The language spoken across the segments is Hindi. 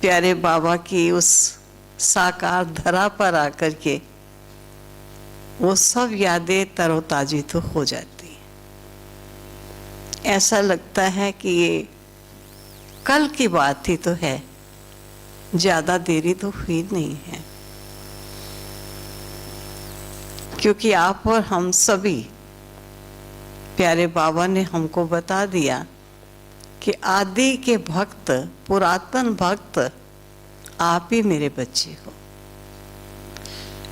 प्यारे बाबा की उस साकार धरा पर आकर के वो सब यादें तरोताजी तो हो जाती हैं। ऐसा लगता है कि ये कल की बात ही तो है, ज्यादा देरी तो हुई नहीं है, क्योंकि आप और हम सभी प्यारे बाबा ने हमको बता दिया कि आदि के भक्त, पुरातन भक्त आप ही मेरे बच्चे हो,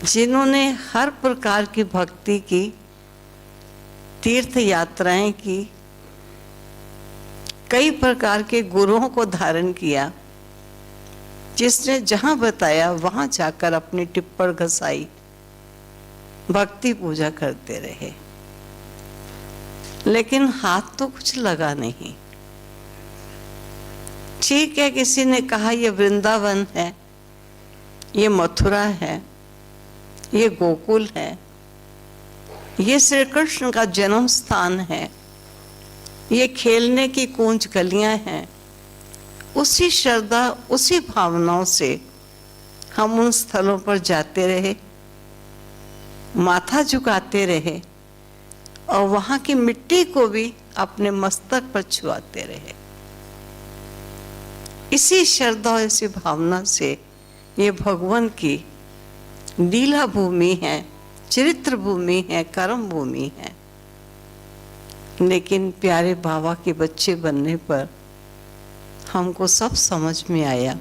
जिन्होंने हर प्रकार की भक्ति की, तीर्थ यात्राएं की, कई प्रकार के गुरुओं को धारण किया, जिसने जहां बताया वहां जाकर अपनी टिप्पण घसाई, भक्ति पूजा करते रहे, लेकिन हाथ तो कुछ लगा नहीं। ठीक है, किसी ने कहा ये वृंदावन है, ये मथुरा है, ये गोकुल है, ये श्री कृष्ण का जन्म स्थान है, ये खेलने की कूंज गलियां हैं। उसी श्रद्धा, उसी भावनाओं से हम उन स्थलों पर जाते रहे, माथा झुकाते रहे और वहां की मिट्टी को भी अपने मस्तक पर छुआते रहे। इसी श्रद्धा और इसी भावना से ये भगवान की लीला भूमि है, चरित्र भूमि है, कर्म भूमि है। लेकिन प्यारे बाबा के बच्चे बनने पर हमको सब समझ में आया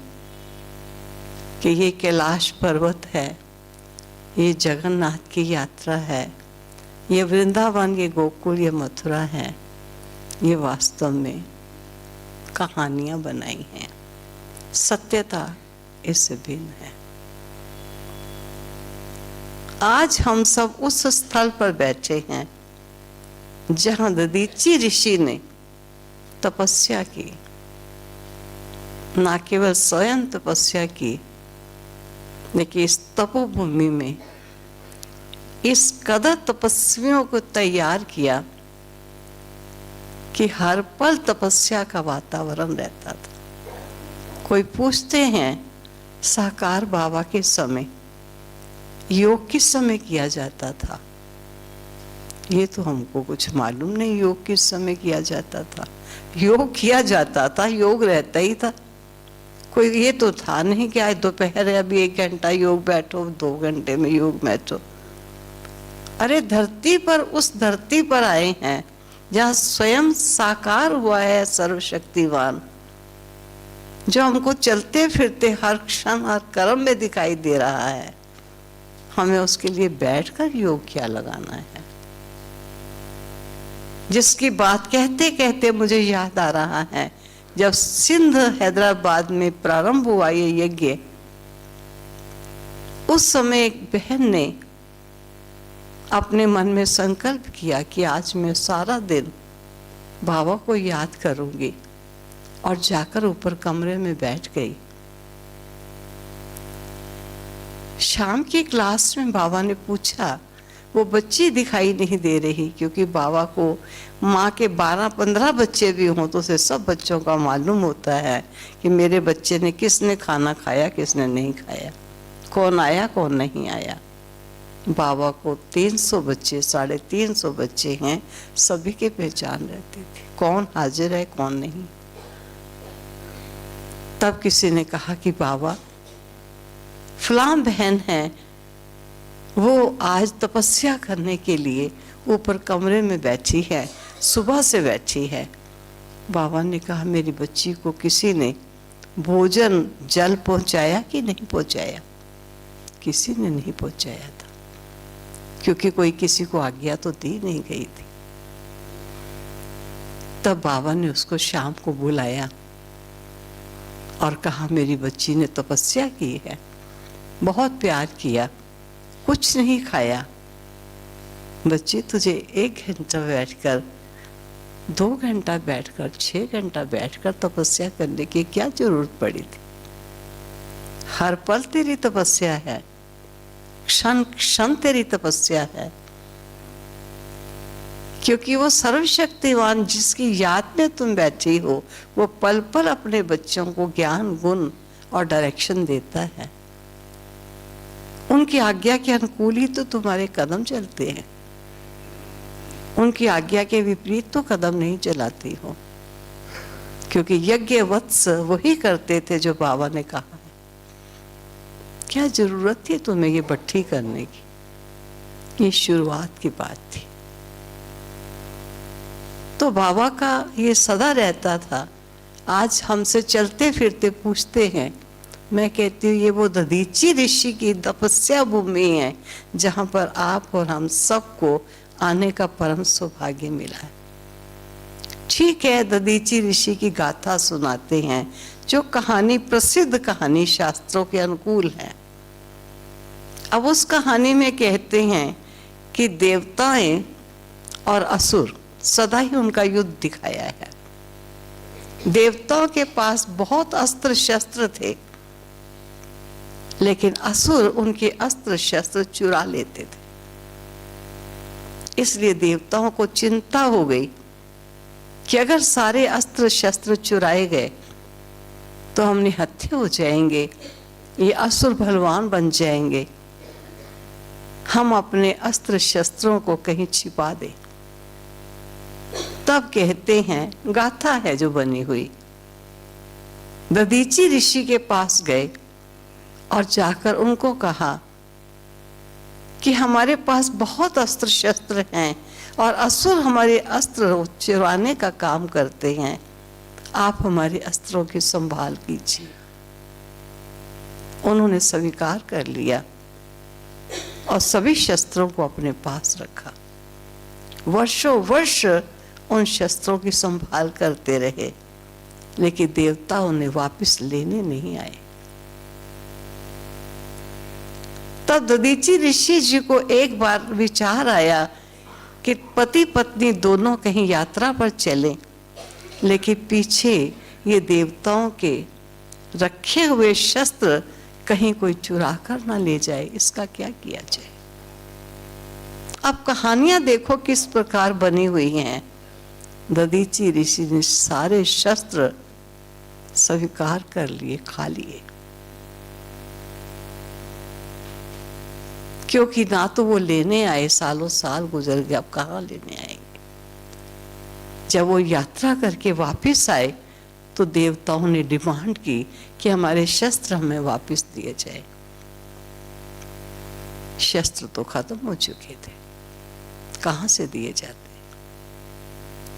कि ये कैलाश पर्वत है, ये जगन्नाथ की यात्रा है, ये वृंदावन, ये गोकुल, ये मथुरा है, ये वास्तव में कहानियां बनाई हैं। सत्यता इससे भिन्न है। आज हम सब उस स्थल पर बैठे हैं जहां दधीची ऋषि ने तपस्या की, ना केवल स्वयं तपस्या की, लेकिन इस तपोभूमि में इस कदर तपस्वियों को तैयार किया कि हर पल तपस्या का वातावरण रहता था। कोई पूछते हैं साकार बाबा के समय योग किस समय किया जाता था? ये तो हमको कुछ मालूम नहीं, योग किस समय किया जाता था। योग किया जाता था, योग रहता ही था। कोई ये तो था नहीं कि आज दोपहर है, अभी 1 घंटा योग बैठो, 2 घंटे में योग बैठो। अरे धरती पर, उस धरती पर आए हैं जहाँ स्वयं साकार हुआ है सर्वशक्तिवान, जो हमको चलते फिरते हर क्षण, हर कर्म में दिखाई दे रहा है। हमें उसके लिए बैठकर योग क्या लगाना है? जिसकी बात कहते कहते मुझे याद आ रहा है, जब सिंध हैदराबाद में प्रारंभ हुआ ये यज्ञ, उस समय एक बहन ने अपने मन में संकल्प किया कि आज मैं सारा दिन बाबा को याद करूंगी, और जाकर ऊपर कमरे में बैठ गई। शाम की क्लास में बाबा ने पूछा, वो बच्ची दिखाई नहीं दे रही, क्योंकि बाबा को माँ के 12-15 बच्चे भी हों तो उसे सब बच्चों का मालूम होता है कि मेरे बच्चे ने, किसने खाना खाया, किसने नहीं खाया, कौन आया, कौन नहीं आया। बाबा को 300 बच्चे, 350 बच्चे हैं, सभी की पहचान रहती थी, कौन हाजिर है, कौन नहीं। तब किसी ने कहा कि बाबा, फलां बहन है, वो आज तपस्या करने के लिए ऊपर कमरे में बैठी है, सुबह से बैठी है। बाबा ने कहा, मेरी बच्ची को किसी ने भोजन जल पहुंचाया कि नहीं पहुंचाया? किसी ने नहीं पहुंचाया था, क्योंकि कोई किसी को आज्ञा तो दी नहीं गई थी। तब बाबा ने उसको शाम को बुलाया और कहा, मेरी बच्ची ने तपस्या की है, बहुत प्यार किया, कुछ नहीं खाया। बच्ची, तुझे 1 घंटा बैठकर, 2 घंटा बैठकर, 6 घंटा बैठकर तपस्या करने की क्या जरूरत पड़ी थी? हर पल तेरी तपस्या है, क्षण क्षण तेरी तपस्या है, क्योंकि वो सर्वशक्तिवान जिसकी याद में तुम बैठी हो, वो पल पल अपने बच्चों को ज्ञान, गुण और डायरेक्शन देता है। उनकी आज्ञा के अनुकूल ही तो तुम्हारे कदम चलते हैं, उनकी आज्ञा के विपरीत तो कदम नहीं चलाती हो, क्योंकि यज्ञ वत्स वही करते थे जो बाबा ने कहा है। क्या जरूरत थी तुम्हें ये भट्ठी करने की? ये शुरुआत की बात थी। तो बाबा का ये सदा रहता था। आज हमसे चलते फिरते पूछते हैं, मैं कहती हूँ ये वो दधीची ऋषि की तपस्या भूमि है जहाँ पर आप और हम सबको आने का परम सौभाग्य मिला है। ठीक है, दधीची ऋषि की गाथा सुनाते हैं, जो कहानी प्रसिद्ध कहानी शास्त्रों के अनुकूल है। अब उस कहानी में कहते हैं कि देवताएं और असुर, सदा ही उनका युद्ध दिखाया है। देवताओं के पास बहुत अस्त्र शस्त्र थे, लेकिन असुर उनके अस्त्र शस्त्र चुरा लेते थे। इसलिए देवताओं को चिंता हो गई कि अगर सारे अस्त्र शस्त्र चुराए गए तो हम निहत्थे हो जाएंगे, ये असुर बलवान बन जाएंगे। हम अपने अस्त्र शस्त्रों को कहीं छिपा दें। तब कहते हैं, गाथा है जो बनी हुई, दधीची ऋषि के पास गए और जाकर उनको कहा कि हमारे पास बहुत अस्त्र शस्त्र हैं और असुर हमारे अस्त्र चुराने का काम करते हैं, आप हमारे अस्त्रों की संभाल कीजिए। उन्होंने स्वीकार कर लिया और सभी शस्त्रों को अपने पास रखा। वर्षों वर्ष उन शस्त्रों की संभाल करते रहे, लेकिन देवता उन्हें वापस लेने नहीं आए। तब दधीची ऋषि जी को एक बार विचार आया कि पति पत्नी दोनों कहीं यात्रा पर चलें, लेकिन पीछे ये देवताओं के रखे हुए शस्त्र कहीं कोई चुरा कर ना ले जाए, इसका क्या किया जाए। अब कहानियां देखो किस प्रकार बनी हुई हैं। दधीची ऋषि ने सारे शस्त्र स्वीकार कर लिए, खा लिए, क्योंकि ना तो वो लेने आए, सालों साल गुजर गए, अब कहाँ लेने आएंगे। जब वो यात्रा करके वापस आए तो देवताओं ने डिमांड की कि हमारे शस्त्र हमें वापस दिए जाए। शस्त्र तो खत्म हो चुके थे, कहाँ से दिए जाते।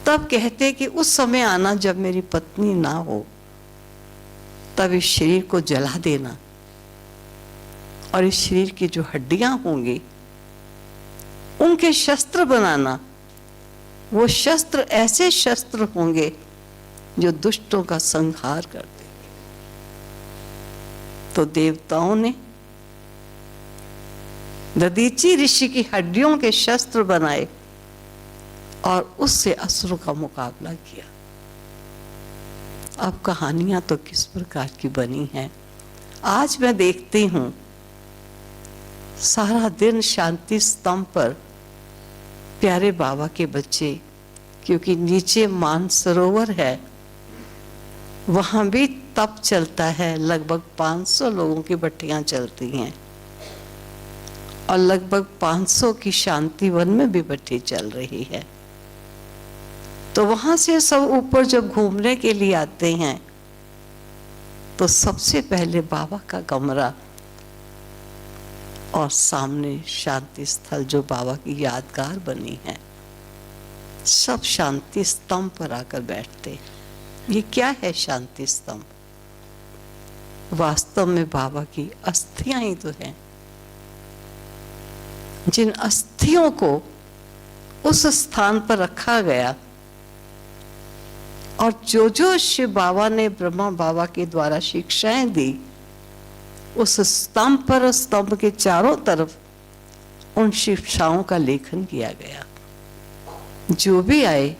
तब कहते कि उस समय आना जब मेरी पत्नी ना हो, तब इस शरीर को जला देना और इस शरीर की जो हड्डियां होंगी उनके शस्त्र बनाना। वो शस्त्र ऐसे शस्त्र होंगे जो दुष्टों का संहार कर देंगे। तो देवताओं ने दधीची ऋषि की हड्डियों के शस्त्र बनाए और उससे असुरों का मुकाबला किया। अब कहानियां तो किस प्रकार की बनी हैं। आज मैं देखती हूं सारा दिन शांति स्तंभ पर प्यारे बाबा के बच्चे, क्योंकि नीचे मानसरोवर है, वहां भी तप चलता है। लगभग 500 लोगों की भट्टियां चलती हैं और लगभग 500 की शांति वन में भी भट्टी चल रही है। तो वहां से सब ऊपर जब घूमने के लिए आते हैं तो सबसे पहले बाबा का कमरा और सामने शांति स्थल जो बाबा की यादगार बनी है, सब शांति स्तंभ पर आकर बैठते हैं। ये क्या है शांति स्तंभ? वास्तव में बाबा की अस्थियां ही तो हैं। जिन अस्थियों को उस स्थान पर रखा गया और जो जो शिव बाबा ने ब्रह्मा बाबा के द्वारा शिक्षाएं दी, उस स्तंभ पर, उस स्तंभ के चारों तरफ उन शिक्षाओं का लेखन किया गया। जो भी आए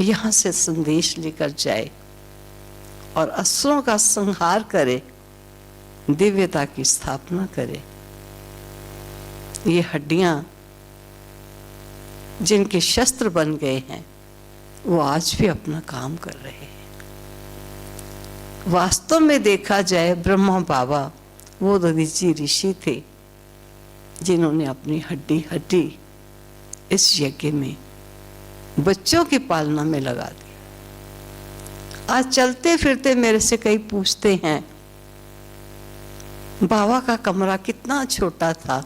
यहाँ से संदेश लेकर जाए और असुरों का संहार करे, दिव्यता की स्थापना करे। ये हड्डियां जिनके शस्त्र बन गए हैं वो आज भी अपना काम कर रहे हैं। वास्तव में देखा जाए ब्रह्मा बाबा वो दधीची ऋषि थे जिन्होंने अपनी हड्डी हड्डी इस यज्ञ में बच्चों की पालना में लगा दी। आज चलते फिरते मेरे से कई पूछते हैं बाबा का कमरा कितना छोटा था,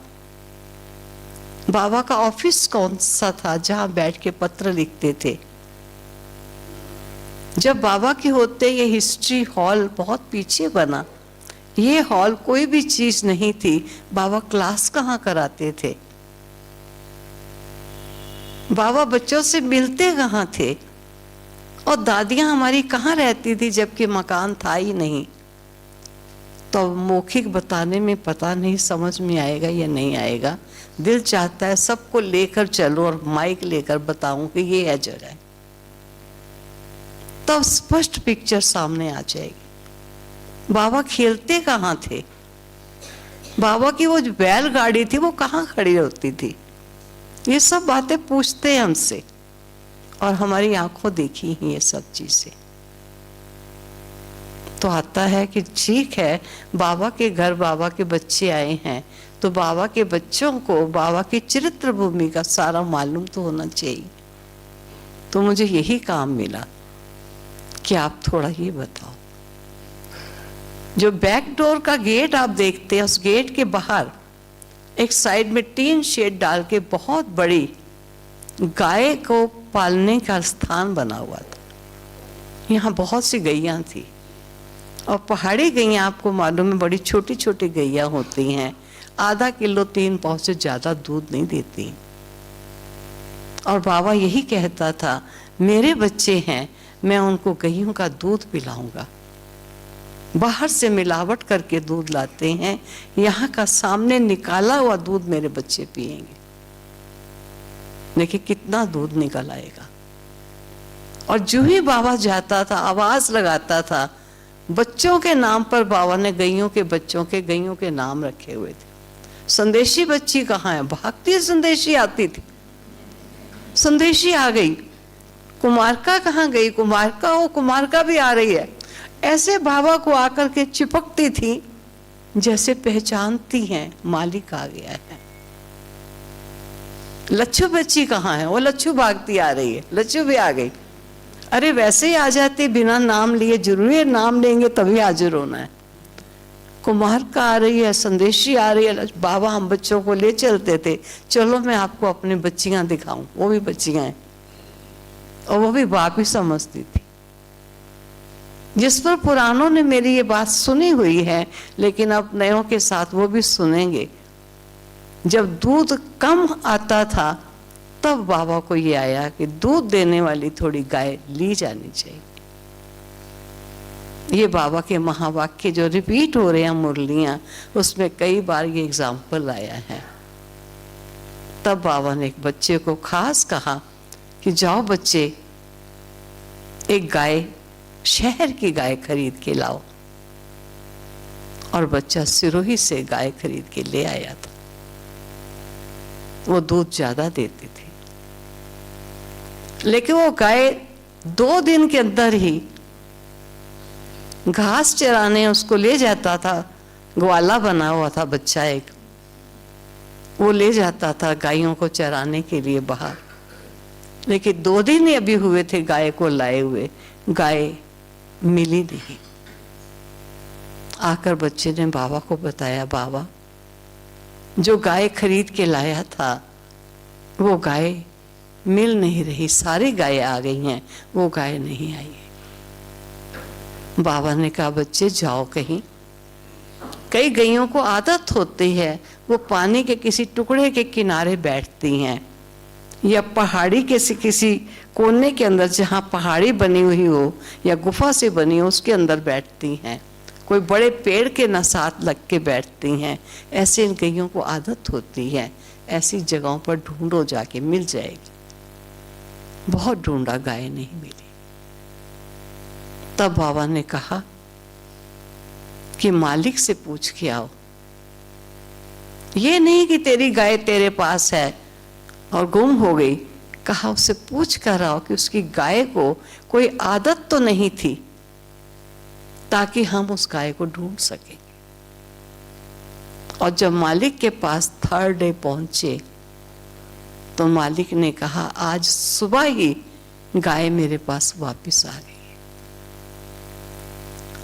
बाबा का ऑफिस कौन सा था जहां बैठ के पत्र लिखते थे। जब बाबा के होते ये हिस्ट्री हॉल बहुत पीछे बना, ये हॉल कोई भी चीज नहीं थी। बाबा क्लास कहाँ कराते थे, बाबा बच्चों से मिलते कहाँ थे, और दादियां हमारी कहाँ रहती थी जबकि मकान था ही नहीं। तो मौखिक बताने में पता नहीं समझ में आएगा या नहीं आएगा। दिल चाहता है सबको लेकर चलो और माइक लेकर बताऊं कि ये है जगह, तब स्पष्ट पिक्चर सामने आ जाएगी। बाबा खेलते कहाँ थे, बाबा की वो जो बैलगाड़ी थी वो कहाँ खड़ी होती थी, ये सब बातें पूछते हैं हमसे, और हमारी आंखों देखी ही ये सब चीजें। तो आता है कि ठीक है, बाबा के घर बाबा के बच्चे आए हैं, तो बाबा के बच्चों को बाबा की चरित्र भूमि का सारा मालूम तो होना चाहिए। तो मुझे यही काम मिला कि आप थोड़ा ये बताओ। जो बैक डोर का गेट आप देखते हैं, उस गेट के बाहर एक साइड में टीन शेड डाल के बहुत बड़ी गाय को पालने का स्थान बना हुआ था। यहाँ बहुत सी गैया थी, और पहाड़ी गैया आपको मालूम है बड़ी छोटी छोटी गैया होती हैं, आधा किलो 3 पाव से ज्यादा दूध नहीं देती। और बाबा यही कहता था मेरे बच्चे हैं, मैं उनको गैयों का दूध पिलाऊंगा। बाहर से मिलावट करके दूध लाते हैं, यहाँ का सामने निकाला हुआ दूध मेरे बच्चे पिएंगे। देखिए कितना दूध निकल आएगा। और जो ही बाबा जाता था आवाज लगाता था, बच्चों के नाम पर बाबा ने गैयों के बच्चों के गैयों के नाम रखे हुए थे। संदेशी बच्ची कहाँ है, भागती संदेशी आती थी, संदेशी आ गई। कुमारका कहाँ गई, कुमारका हो, कुमारका भी आ रही है। ऐसे बाबा को आकर के चिपकती थी जैसे पहचानती हैं मालिक आ गया है। लच्छू बच्ची कहाँ है, वो लच्छू भागती आ रही है, लच्छू भी आ गई। अरे वैसे ही आ जाती बिना नाम लिए, जरूरी है नाम लेंगे तभी हाजिर होना है। कुमार का आ रही है, संदेशी आ रही है। बाबा हम बच्चों को ले चलते थे, चलो मैं आपको अपनी बच्चियां दिखाऊं। वो भी बच्चियां हैं, और वो भी बाप ही समझती थी। जिस पर पुरानों ने मेरी ये बात सुनी हुई है, लेकिन अब नयों के साथ वो भी सुनेंगे। जब दूध कम आता था तब बाबा को ये आया कि दूध देने वाली थोड़ी गाय ली जानी चाहिए। ये बाबा के महावाक्य जो रिपीट हो रहे हैं मुरलियां, उसमें कई बार ये एग्जाम्पल आया है। तब बाबा ने एक बच्चे को खास कहा कि जाओ बच्चे, एक गाय, शहर की गाय खरीद के लाओ। और बच्चा सिरोही से गाय खरीद के ले आया था। वो दूध ज्यादा देती थी, लेकिन वो गाय 2 दिन के अंदर ही घास चराने उसको ले जाता था। ग्वाला बना हुआ था बच्चा एक, वो ले जाता था गायों को चराने के लिए बाहर। लेकिन 2 दिन ही अभी हुए थे गाय को लाए हुए, गाय मिली नहीं। आकर बच्चे ने बाबा को बताया, बाबा जो गाय खरीद के लाया था वो गाय मिल नहीं रही, सारी गायें आ गई हैं, वो गाय नहीं आई है। बाबा ने कहा बच्चे जाओ कहीं। कई गैयों को आदत होती है, वो पानी के किसी टुकड़े के किनारे बैठती हैं, या पहाड़ी के किसी कोने के अंदर जहाँ पहाड़ी बनी हुई हो या गुफा से बनी हो उसके अंदर बैठती हैं। कोई बड़े पेड़ के न साथ लग के बैठती हैं। ऐसे इन गैयों को आदत होती है। ऐसी जगहों पर ढूंढो, जाके मिल जाएगी। बहुत ढूंढा, गाय नहीं मिली। तब बाबा ने कहा कि मालिक से पूछ के आओ। ये नहीं कि तेरी गाय तेरे पास है और गुम हो गई, कहा उससे पूछ कर आओ कि उसकी गाय को कोई आदत तो नहीं थी ताकि हम उस गाय को ढूंढ सकें। और जब मालिक के पास थर्ड डे पहुंचे तो मालिक ने कहा आज सुबह ही गाय मेरे पास वापस आ गई।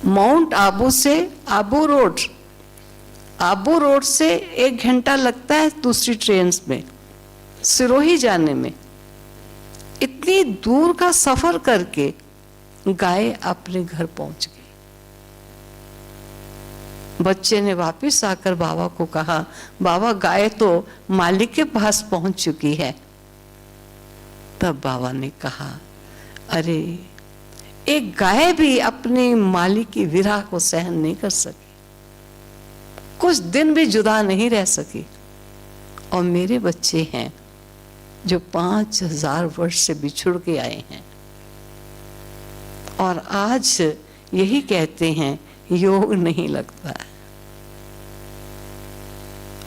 माउंट आबू से आबू रोड से 1 घंटा लगता है दूसरी ट्रेन में सिरोही जाने में। इतनी दूर का सफर करके गाय अपने घर पहुंच गई। बच्चे ने वापस आकर बाबा को कहा, बाबा गाय तो मालिक के पास पहुंच चुकी है। तब बाबा ने कहा, अरे एक गाय भी अपने मालिक की विरह को सहन नहीं कर सकी, कुछ दिन भी जुदा नहीं रह सकी। और मेरे बच्चे हैं जो 5000 वर्ष से बिछुड़ के आए हैं और आज यही कहते हैं योग नहीं लगता है।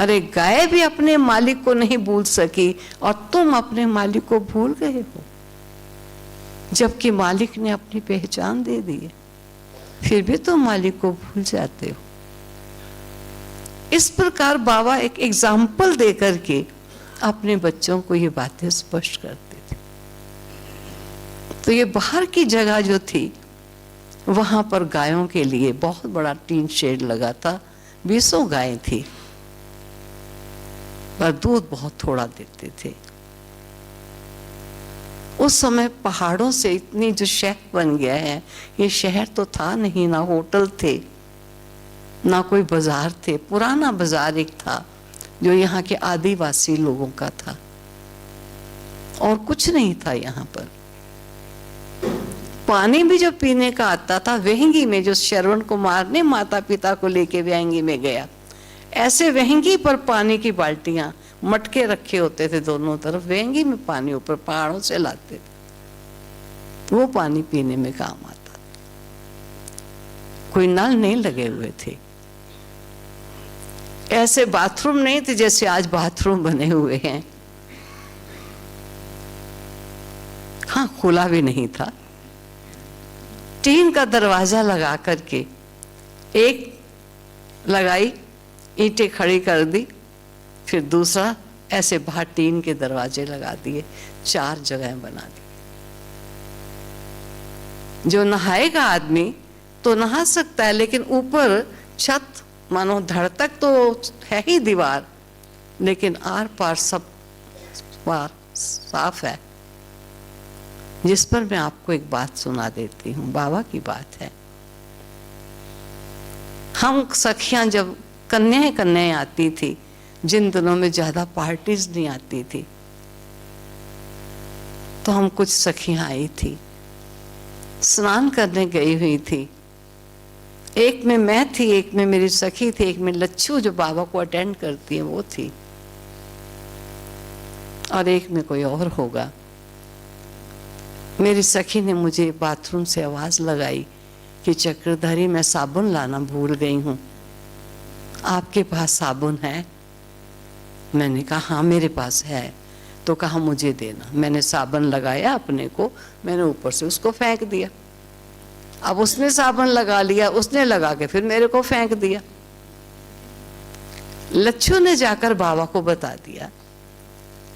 अरे गाय भी अपने मालिक को नहीं भूल सकी और तुम अपने मालिक को भूल गए हो, जबकि मालिक ने अपनी पहचान दे दी है, फिर भी तुम मालिक को भूल जाते हो। इस प्रकार बाबा एक एग्जाम्पल दे करके अपने बच्चों को ये बातें स्पष्ट करते थे। तो ये बाहर की जगह जो थी वहां पर गायों के लिए बहुत बड़ा टीन शेड लगा था। 20 गायें थी पर दूध बहुत थोड़ा देते थे। उस समय पहाड़ों से इतनी जो शहर बन गया है, ये शहर तो था नहीं, ना होटल थे ना कोई बाजार थे। पुराना बाजार एक था जो यहाँ के आदिवासी लोगों का था और कुछ नहीं था यहाँ पर। पानी भी जो पीने का आता था वेहंगी में, जो श्रवण कुमार ने माता पिता को लेके वेहंगी में गया, ऐसे वेहंगी पर पानी की बाल्टियां मटके रखे होते थे दोनों तरफ। वेहंगी में पानी ऊपर पहाड़ों से लाते थे, वो पानी पीने में काम आता। कोई नल नहीं लगे हुए थे, ऐसे बाथरूम नहीं थे जैसे आज बाथरूम बने हुए हैं। हाँ, खुला भी नहीं था। टीन का दरवाजा लगा करके एक लगाई, ईंटें खड़ी कर दी, फिर दूसरा ऐसे बाहर टीन के दरवाजे लगा दिए, 4 जगह बना दी। जो नहाएगा आदमी तो नहा सकता है, लेकिन ऊपर छत मानो धड़ तक तो है ही दीवार, लेकिन आर पार सब बार साफ है। जिस पर मैं आपको एक बात सुना देती हूँ, बाबा की बात है। हम सखियां जब कन्याएं आती थी, जिन दिनों में ज्यादा पार्टीज नहीं आती थी, तो हम कुछ सखियां आई थी, स्नान करने गई हुई थी। एक में मैं थी, एक में मेरी सखी थी, एक में लच्छू जो बाबा को अटेंड करती है वो थी, और एक में कोई और होगा। मेरी सखी ने मुझे बाथरूम से आवाज लगाई कि चक्रधारी, मैं साबुन लाना भूल गई हूँ, आपके पास साबुन है? मैंने कहा हाँ मेरे पास है। तो कहा मुझे देना। मैंने साबुन लगाया अपने को, मैंने ऊपर से उसको फेंक दिया। अब उसने साबुन लगा लिया, उसने लगा के फिर मेरे को फेंक दिया। लच्छू ने जाकर बाबा को बता दिया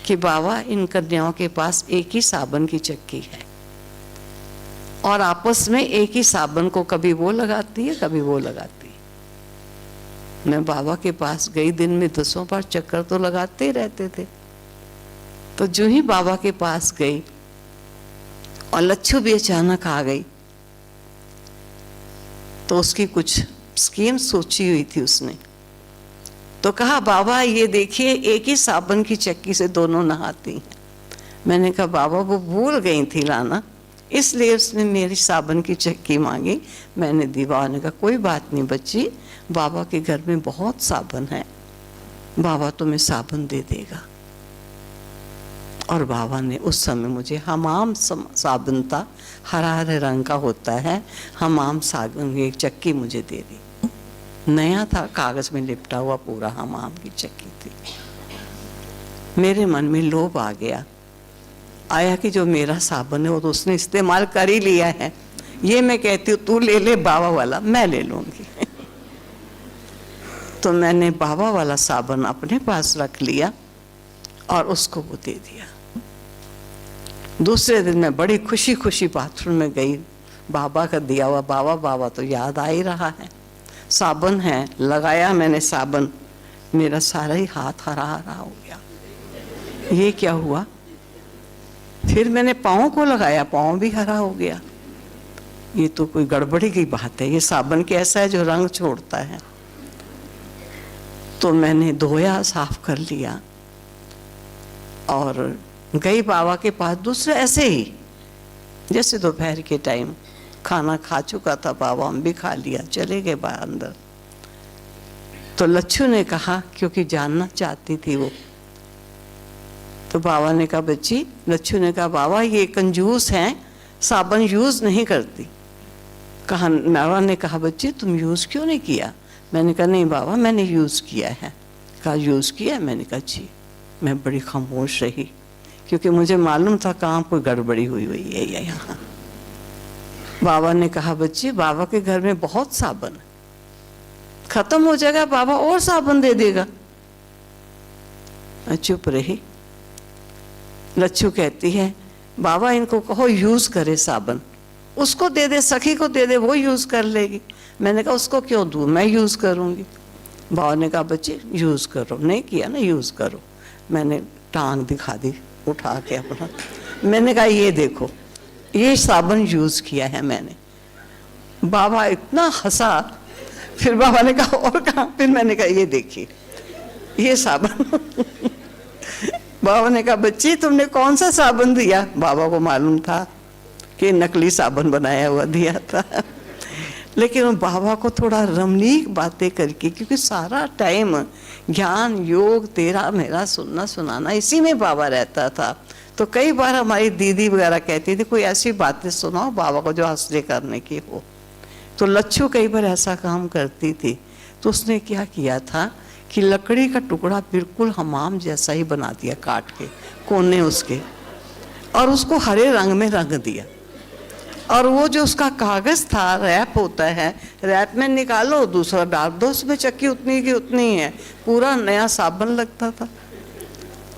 कि बाबा, इन कन्याओं के पास एक ही साबुन की चक्की है और आपस में एक ही साबुन को कभी वो लगाती है कभी वो लगाती है। मैं बाबा के पास गई, दिन में 10 बार चक्कर तो लगाते ही रहते थे। तो जो ही बाबा के पास गई और लच्छू भी अचानक आ गई, तो उसकी कुछ स्कीम सोची हुई थी उसने। तो कहा बाबा ये देखिए, एक ही साबुन की चक्की से दोनों नहाती हैं। मैंने कहा बाबा वो भूल गई थी लाना, इसलिए उसने मेरी साबुन की चक्की मांगी, मैंने दी। बाबा ने कहा कोई बात नहीं बच्ची, बाबा के घर में बहुत साबुन है, बाबा तुम्हें साबुन दे देगा। और बाबा ने उस समय मुझे हमाम साबुन था, हरा हरे रंग का होता है, हमाम साबुन की एक चक्की मुझे दे दी। नया था, कागज में लिपटा हुआ पूरा हमाम की चक्की थी। मेरे मन में लोभ आ गया, आया कि जो मेरा साबुन है वो तो उसने इस्तेमाल कर ही लिया है, ये मैं कहती हूँ तू ले ले बाबा वाला, मैं ले लूंगी। तो मैंने बाबा वाला साबुन अपने पास रख लिया और उसको वो दे दिया। दूसरे दिन मैं बड़ी खुशी खुशी बाथरूम में गई, बाबा का दिया हुआ, बाबा तो याद आ ही रहा है, साबुन है, लगाया मैंने साबुन, मेरा सारा ही हाथ हरा हरा हो गया। ये क्या हुआ? फिर मैंने पाँव को लगाया, पाँव भी हरा हो गया। ये तो कोई गड़बड़ी की बात है, ये साबुन कैसा है जो रंग छोड़ता है। तो मैंने धोया, साफ कर लिया और गई बाबा के पास। दूसरा ऐसे ही, जैसे दोपहर के टाइम खाना खा चुका था बाबा, हम भी खा लिया, चले गए बाहर अंदर। तो लच्छू ने कहा, क्योंकि जानना चाहती थी वो, तो बाबा ने कहा बच्ची, लच्छू ने कहा बाबा ये कंजूस हैं, साबुन यूज़ नहीं करती। कहा, बाबा ने कहा बच्ची तुम यूज़ क्यों नहीं किया? मैंने कहा नहीं बाबा मैंने यूज़ किया है। कहा यूज़ किया? मैंने कहा जी। मैं बड़ी खामोश रही, क्योंकि मुझे मालूम था कहाँ कोई गड़बड़ी हुई है यहाँ। बाबा ने कहा बच्ची बाबा के घर में बहुत साबुन है, खत्म हो जाएगा बाबा और साबुन दे देगा। मैं चुप रही। लच्छू कहती है बाबा इनको कहो यूज करे साबुन, उसको दे दे, सखी को दे दे, वो यूज कर लेगी। मैंने कहा उसको क्यों दूं, मैं यूज करूंगी। बाबा ने कहा बच्चे यूज करो। नहीं किया ना, यूज करो। मैंने टांग दिखा दी उठा के अपना। मैंने कहा ये देखो ये साबुन यूज किया है मैंने। बाबा इतना हंसा। फिर बाबा ने कहा और कहा? फिर मैंने कहा ये देखिए ये साबुन। बाबा ने कहा बच्ची तुमने कौन सा साबुन दिया? बाबा को मालूम था कि नकली साबुन बनाया हुआ दिया था। लेकिन बाबा को थोड़ा रमणीक बातें करके, क्योंकि सारा टाइम ज्ञान योग तेरा मेरा सुनना सुनाना इसी में बाबा रहता था। तो कई बार हमारी दीदी वगैरह कहती थी कोई ऐसी बातें सुनाओ बाबा को जो हंसने करने की हो। तो लच्छू कई बार ऐसा काम करती थी। तो उसने क्या किया था कि लकड़ी का टुकड़ा बिल्कुल हमाम जैसा ही बना दिया, काट के कोने उसके, और उसको हरे रंग में रंग दिया। और वो जो उसका कागज था, रैप होता है, रैप में निकालो दूसरा डाल दो, उसमें चक्की उतनी की उतनी है, पूरा नया साबुन लगता था।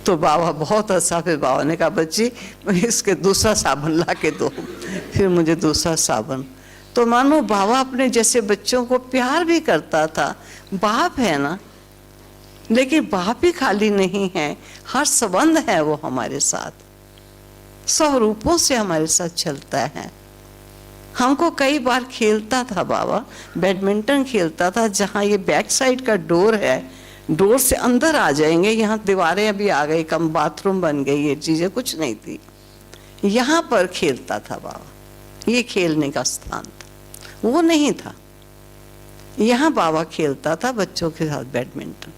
तो बाबा बहुत अच्छा। फिर बाबा ने कहा बच्ची इसके दूसरा साबुन ला के दो। फिर मुझे दूसरा साबुन। तो मानो बाबा अपने जैसे बच्चों को प्यार भी करता था। बाप है ना, लेकिन बाप ही खाली नहीं है, हर संबंध है वो हमारे साथ, सब रूपों से हमारे साथ चलता है। हमको कई बार खेलता था बाबा, बैडमिंटन खेलता था, जहाँ ये बैक साइड का डोर है, डोर से अंदर आ जाएंगे, यहाँ दीवारें अभी आ गई, कम बाथरूम बन गई, ये चीजें कुछ नहीं थी, यहाँ पर खेलता था बाबा। ये खेलने का स्थान था, वो नहीं था। यहाँ बाबा खेलता था बच्चों के साथ बैडमिंटन।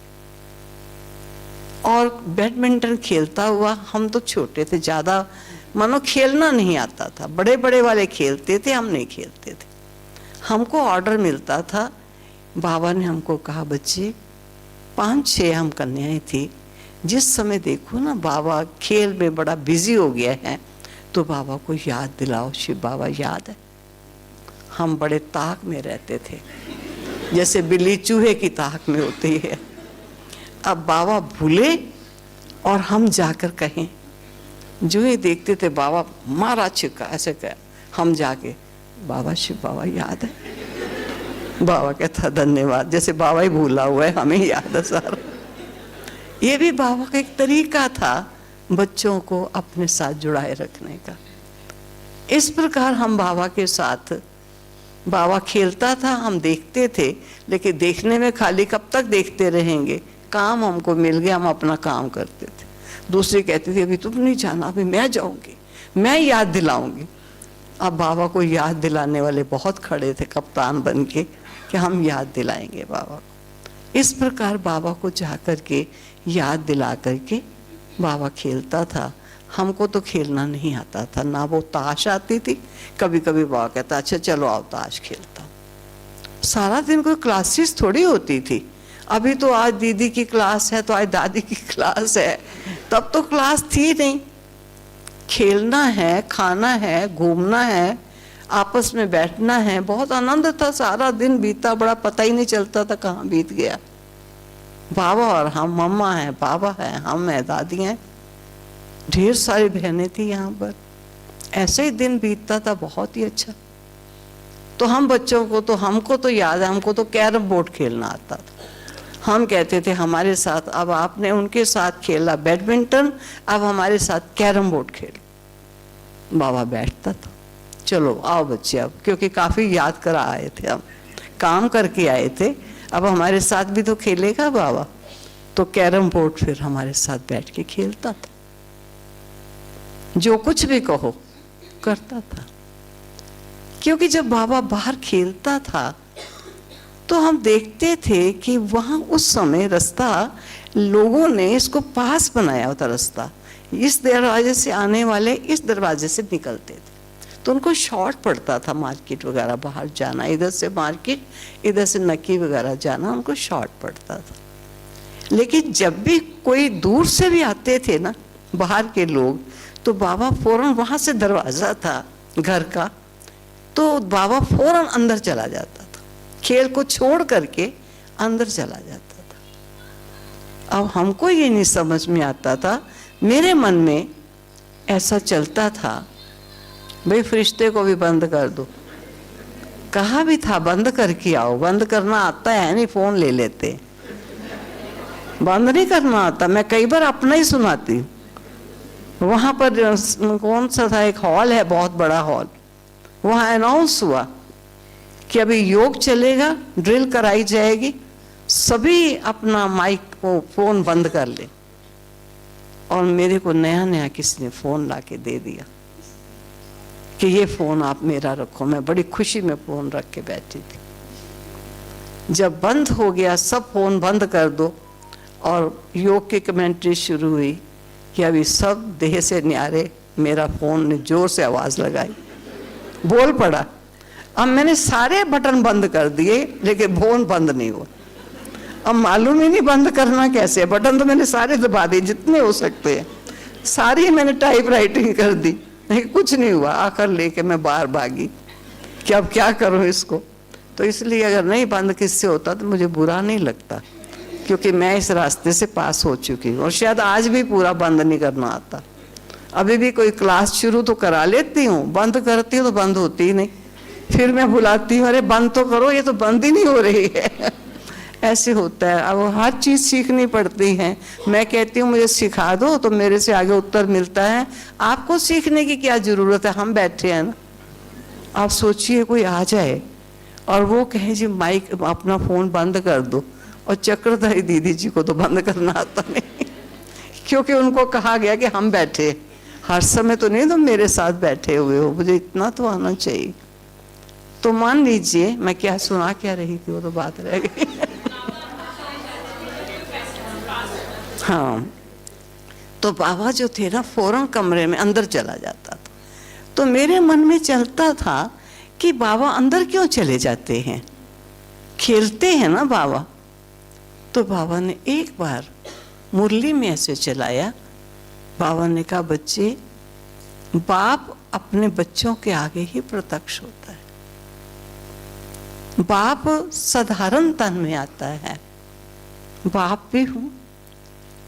और बैडमिंटन खेलता हुआ, हम तो छोटे थे, ज्यादा मानो खेलना नहीं आता था, बड़े बड़े वाले खेलते थे, हम नहीं खेलते थे। हमको ऑर्डर मिलता था। बाबा ने हमको कहा बच्चे 5-6 हम कन्याएं थी, जिस समय देखो ना बाबा खेल में बड़ा बिजी हो गया है तो बाबा को याद दिलाओ, शिव बाबा याद है। हम बड़े ताक में रहते थे, जैसे बिल्ली चूहे की ताक में होती है। अब बाबा भूले और हम जाकर कहें, जो ही देखते थे बाबा मारा छिक्का ऐसे कहा, हम जाके बाबा शिव बाबा याद है। बाबा कहता धन्यवाद, जैसे बाबा ही भूला हुआ है, हमें याद है सारा। ये भी बाबा का एक तरीका था बच्चों को अपने साथ जुड़ाए रखने का। इस प्रकार हम बाबा के साथ, बाबा खेलता था, हम देखते थे, लेकिन देखने में खाली कब तक देखते रहेंगे, काम हमको मिल गया, हम अपना काम करते थे। दूसरे कहते थे अभी तुम नहीं जाना, अभी मैं जाऊंगी, मैं याद दिलाऊंगी। अब बाबा को याद दिलाने वाले बहुत खड़े थे कप्तान बन के कि हम याद दिलाएंगे बाबा को। इस प्रकार बाबा को जा कर के याद दिला करके बाबा खेलता था। हमको तो खेलना नहीं आता था, ना वो ताश आती थी। कभी कभी बाबा कहता अच्छा चलो आओ ताश खेलता हूँ। सारा दिन कोई क्लासेस थोड़ी होती थी। अभी तो आज दीदी की क्लास है तो आज दादी की क्लास है, तब तो क्लास थी नहीं। खेलना है, खाना है, घूमना है, आपस में बैठना है, बहुत आनंद था। सारा दिन बीता, बड़ा पता ही नहीं चलता था कहाँ बीत गया। बाबा और हम, मम्मा है, बाबा है, हम है, दादी हैं, ढेर सारी बहनें थी यहाँ पर। ऐसे ही दिन बीतता था, बहुत ही अच्छा। तो हम बच्चों को तो, हमको तो याद है, हमको तो कैरम बोर्ड खेलना आता था। हम कहते थे हमारे साथ, अब आपने उनके साथ खेला बैडमिंटन, अब हमारे साथ कैरम बोर्ड खेलो। बाबा बैठता था, चलो आओ बच्चे, अब क्योंकि काफ़ी याद करा आए थे, हम काम करके आए थे, अब हमारे साथ भी तो खेलेगा बाबा। तो कैरम बोर्ड फिर हमारे साथ बैठ के खेलता था, जो कुछ भी कहो करता था। क्योंकि जब बाबा बाहर खेलता था तो हम देखते थे कि वहाँ उस समय रास्ता, लोगों ने इसको पास बनाया होता रास्ता। इस दरवाजे से आने वाले इस दरवाजे से निकलते थे, तो उनको शॉर्ट पड़ता था मार्केट वगैरह बाहर जाना, इधर से मार्केट, इधर से नक्की वगैरह जाना, उनको शॉर्ट पड़ता था। लेकिन जब भी कोई दूर से भी आते थे ना बाहर के लोग, तो बाबा फौरन, वहाँ से दरवाज़ा था घर का, तो बाबा फौरन अंदर चला जाता था, खेल को छोड़ करके अंदर चला जाता था। अब हमको ये नहीं समझ में आता था, मेरे मन में ऐसा चलता था, भाई फरिश्ते को भी बंद कर दो। कहा भी था बंद करके आओ, बंद करना आता है नहीं, फोन ले लेते, बंद नहीं करना आता। मैं कई बार अपना ही सुनाती। वहाँ पर कौन सा था, एक हॉल है, बहुत बड़ा हॉल, वहाँ अनाउंस हुआ कि अभी योग चलेगा, ड्रिल कराई जाएगी, सभी अपना माइक को फोन बंद कर ले। और मेरे को नया नया किसी ने फोन ला के दे दिया कि ये फोन आप मेरा रखो। मैं बड़ी खुशी में फोन रख के बैठी थी। जब बंद हो गया, सब फोन बंद कर दो, और योग की कमेंट्री शुरू हुई कि अभी सब देह से न्यारे, मेरा फोन ने जोर से आवाज लगाई, बोल पड़ा। अब मैंने सारे बटन बंद कर दिए, लेकिन फोन बंद नहीं हुआ। अब मालूम ही नहीं बंद करना कैसे, बटन तो मैंने सारे दबा दिए जितने हो सकते हैं, सारी मैंने टाइप राइटिंग कर दी, लेकिन कुछ नहीं हुआ। आकर लेके मैं बाहर भागी कि अब क्या करूं इसको। तो इसलिए अगर नहीं बंद किससे होता तो मुझे बुरा नहीं लगता, क्योंकि मैं इस रास्ते से पास हो चुकी हूँ। और शायद आज भी पूरा बंद नहीं करना आता। अभी भी कोई क्लास शुरू तो करा लेती हूँ, बंद करती हूँ तो बंद होती ही नहीं। फिर मैं बुलाती हूँ, अरे बंद तो करो, ये तो बंद ही नहीं हो रही है। ऐसे होता है। अब हर चीज़ सीखनी पड़ती है। मैं कहती हूँ मुझे सिखा दो, तो मेरे से आगे उत्तर मिलता है, आपको सीखने की क्या ज़रूरत है, हम बैठे हैं ना। आप सोचिए कोई आ जाए और वो कहे जी माइक, अपना फ़ोन बंद कर दो, और चक्रधारी दीदी जी को तो बंद करना आता नहीं, क्योंकि उनको कहा गया कि हम बैठे, हर समय तो नहीं तुम मेरे साथ बैठे हुए हो, मुझे इतना तो आना चाहिए। तो मान लीजिए मैं क्या सुना क्या रही थी, वो तो बात रह गई। हाँ, तो बाबा जो थे ना, फौरन कमरे में अंदर चला जाता था। तो मेरे मन में चलता था कि बाबा अंदर क्यों चले जाते हैं, खेलते हैं ना बाबा। तो बाबा ने एक बार मुरली में ऐसे चलाया, बाबा ने कहा बच्चे, बाप अपने बच्चों के आगे ही प्रत्यक्ष होता है। बाप साधारण तन में आता है। बाप भी हूँ,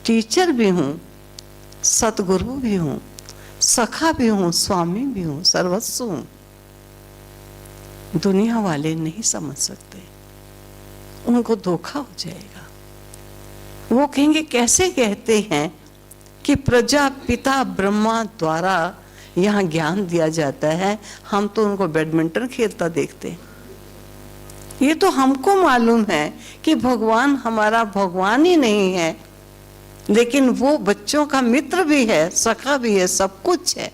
टीचर भी हूँ, सतगुरु भी हूँ, सखा भी हूँ, स्वामी भी हूँ, सर्वस्व हूँ। दुनिया वाले नहीं समझ सकते, उनको धोखा हो जाएगा। वो कहेंगे कैसे कहते हैं कि प्रजापिता ब्रह्मा द्वारा यहाँ ज्ञान दिया जाता है, हम तो उनको बैडमिंटन खेलता देखते हैं। ये तो हमको मालूम है कि भगवान हमारा भगवान ही नहीं है, लेकिन वो बच्चों का मित्र भी है, सखा भी है, सब कुछ है।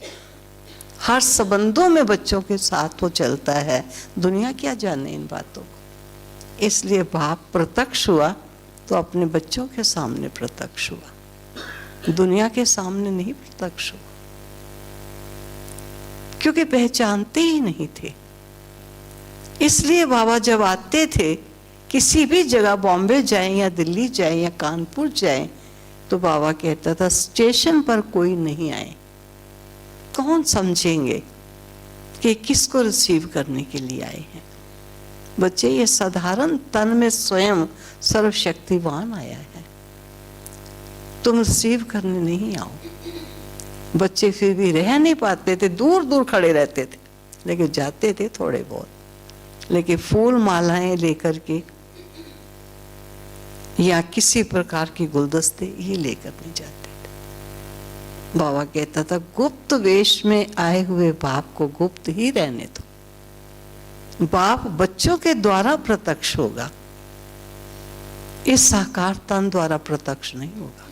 हर संबंधों में बच्चों के साथ वो चलता है। दुनिया क्या जाने इन बातों को। इसलिए बाप प्रत्यक्ष हुआ तो अपने बच्चों के सामने प्रत्यक्ष हुआ, दुनिया के सामने नहीं प्रत्यक्ष हुआ, क्योंकि पहचानते ही नहीं थे। इसलिए बाबा जब आते थे, किसी भी जगह बॉम्बे जाएं या दिल्ली जाएं या कानपुर जाएं, तो बाबा कहता था स्टेशन पर कोई नहीं आए, कौन समझेंगे, कि किसको रिसीव करने के लिए आए हैं। बच्चे, ये साधारण तन में स्वयं सर्वशक्तिवान आया है, तुम रिसीव करने नहीं आओ। बच्चे फिर भी रह नहीं पाते थे, दूर दूर खड़े रहते थे, लेकिन जाते थे थोड़े बहुत, लेकिन फूल मालाएं लेकर के या किसी प्रकार की गुलदस्ते ये लेकर नहीं जाते थे। बाबा कहता था गुप्त वेश में आए हुए बाप को गुप्त ही रहने दो, बाप बच्चों के द्वारा प्रत्यक्ष होगा, इस साकार तन द्वारा प्रत्यक्ष नहीं होगा,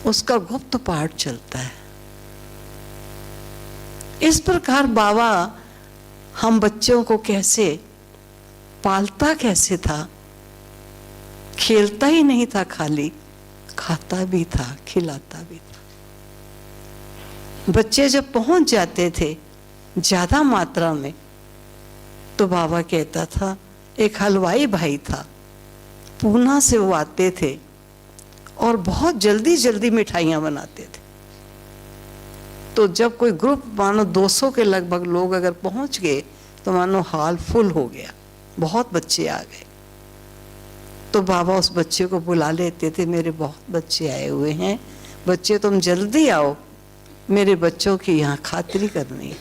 उसका गुप्त पाठ चलता है। इस प्रकार बाबा हम बच्चों को कैसे पालता कैसे था, खेलता ही नहीं था, खाली खाता भी था, खिलाता भी था। बच्चे जब पहुंच जाते थे ज्यादा मात्रा में, तो बाबा कहता था, एक हलवाई भाई था, पूना से वो आते थे और बहुत जल्दी जल्दी मिठाइयाँ बनाते थे। तो जब कोई ग्रुप मानो 200 के लगभग लोग अगर पहुंच गए तो मानो हॉल फुल हो गया, बहुत बच्चे आ गए। तो बाबा उस बच्चे को बुला लेते थे, मेरे बहुत बच्चे आए हुए हैं, बच्चे तुम जल्दी आओ, मेरे बच्चों की यहाँ खातिरी करनी है।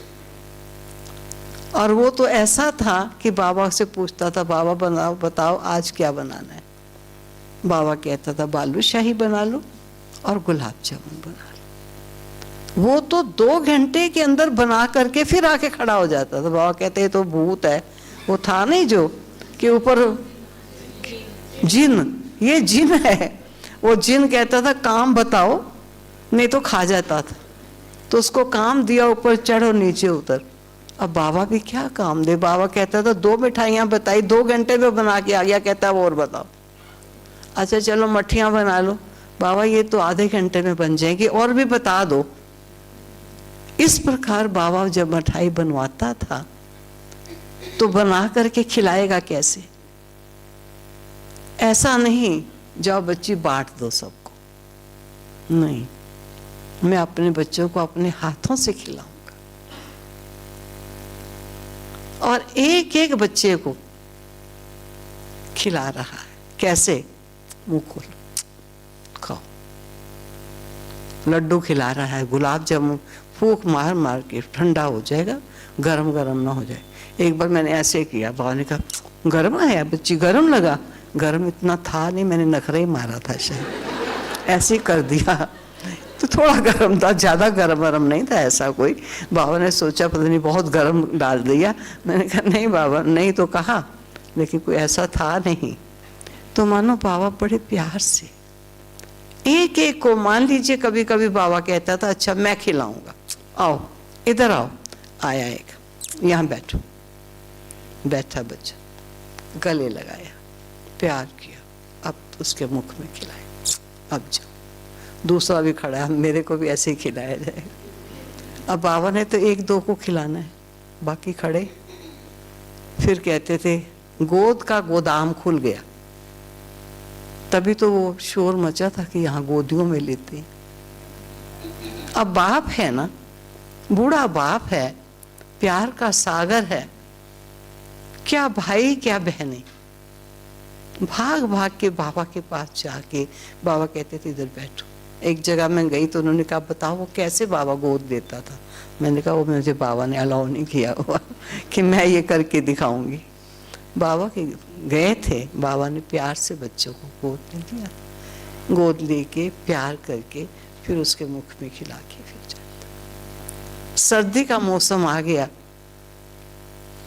और वो तो ऐसा था कि बाबा से पूछता था, बाबा बनाओ बताओ आज क्या बनाना है। बाबा कहता था बालूशाही बना लो और गुलाब जामुन बना लो। वो तो 2 घंटे के अंदर बना करके फिर आके खड़ा हो जाता था। बाबा कहते तो भूत है, वो था नहीं जो कि ऊपर जिन, ये जिन है। वो जिन कहता था काम बताओ, नहीं तो खा जाता था। तो उसको काम दिया, ऊपर चढ़ और नीचे उतर। अब बाबा भी क्या काम दे। बाबा कहता था 2 मिठाइयाँ बताई, 2 घंटे में बना के आ गया। कहता और बताओ, अच्छा चलो मठियाँ बना लो। बाबा ये तो आधे घंटे में बन जाएगी, और भी बता दो। इस प्रकार बाबा जब मिठाई बनवाता था तो बना करके खिलाएगा कैसे। ऐसा नहीं जाओ बच्ची बांट दो सबको, नहीं, मैं अपने बच्चों को अपने हाथों से खिलाऊंगा। और एक एक बच्चे को खिला रहा है। कैसे? मुंह खोलो खाओ। लड्डू खिला रहा है, गुलाब जामुन फूंक मार मार के ठंडा हो जाएगा, गरम गरम ना हो जाए। एक बार मैंने ऐसे किया, बाबा ने कहा गरम है बच्ची, गरम लगा। गरम इतना था नहीं, मैंने नखरा ही मारा था शायद, ऐसे कर दिया तो थोड़ा गरम था, ज़्यादा गरम गरम नहीं था ऐसा कोई। बाबा ने सोचा पता नहीं बहुत गरम डाल दिया। मैंने कहा नहीं बाबा, नहीं तो कहा, लेकिन कोई ऐसा था नहीं। तो मानो बाबा बड़े प्यार से एक एक को, मान लीजिए कभी कभी बाबा कहता था अच्छा मैं खिलाऊंगा, आओ इधर आओ। आया एक, यहाँ बैठो। बैठा बच्चा, गले लगाया, प्यार किया, अब उसके मुख में खिलाया। अब जाओ। दूसरा भी खड़ा है, मेरे को भी ऐसे ही खिलाया जाएगा। अब बाबा ने तो 1-2 को खिलाना है, बाकी खड़े। फिर कहते थे गोद का गोदाम खुल गया। तभी तो वो शोर मचा था कि यहाँ गोदियों में लेते। अब बाप है ना, बूढ़ा बाप है, प्यार का सागर है, क्या भाई क्या बहनें, भाग भाग के बाबा के पास जाके बाबा कहते थे इधर बैठो। एक जगह मैं गई तो उन्होंने कहा बताओ वो कैसे बाबा गोद देता था। मैंने कहा वो मुझे बाबा ने अलाउ नहीं किया हुआ कि मैं ये करके दिखाऊंगी। बाबा के गए थे, बाबा ने प्यार से बच्चों को गोद ले लिया, गोद लेके प्यार करके फिर उसके मुख में खिला के फिर जाता। सर्दी का मौसम आ गया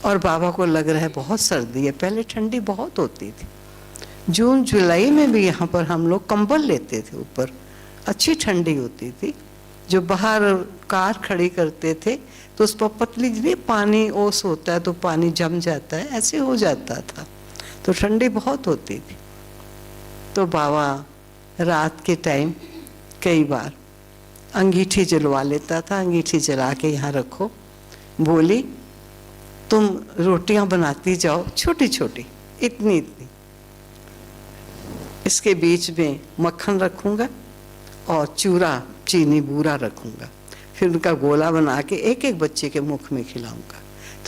और बाबा को लग रहा है बहुत सर्दी है। पहले ठंडी बहुत होती थी, जून जुलाई में भी यहाँ पर हम लोग कंबल लेते थे ऊपर, अच्छी ठंडी होती थी। जो बाहर कार खड़ी करते थे तो उस पर पतली नहीं पानी ओस होता है तो पानी जम जाता है, ऐसे हो जाता था, तो ठंडी बहुत होती थी। तो बाबा रात के टाइम कई बार अंगीठी जलवा लेता था, अंगीठी जला के यहाँ रखो, बोली तुम रोटियां बनाती जाओ छोटी छोटी, इतनी इतनी, इसके बीच में मक्खन रखूंगा और चूरा चीनी बूरा रखूंगा, फिर उनका गोला बना के एक एक बच्चे के मुख में खिलाऊंगा।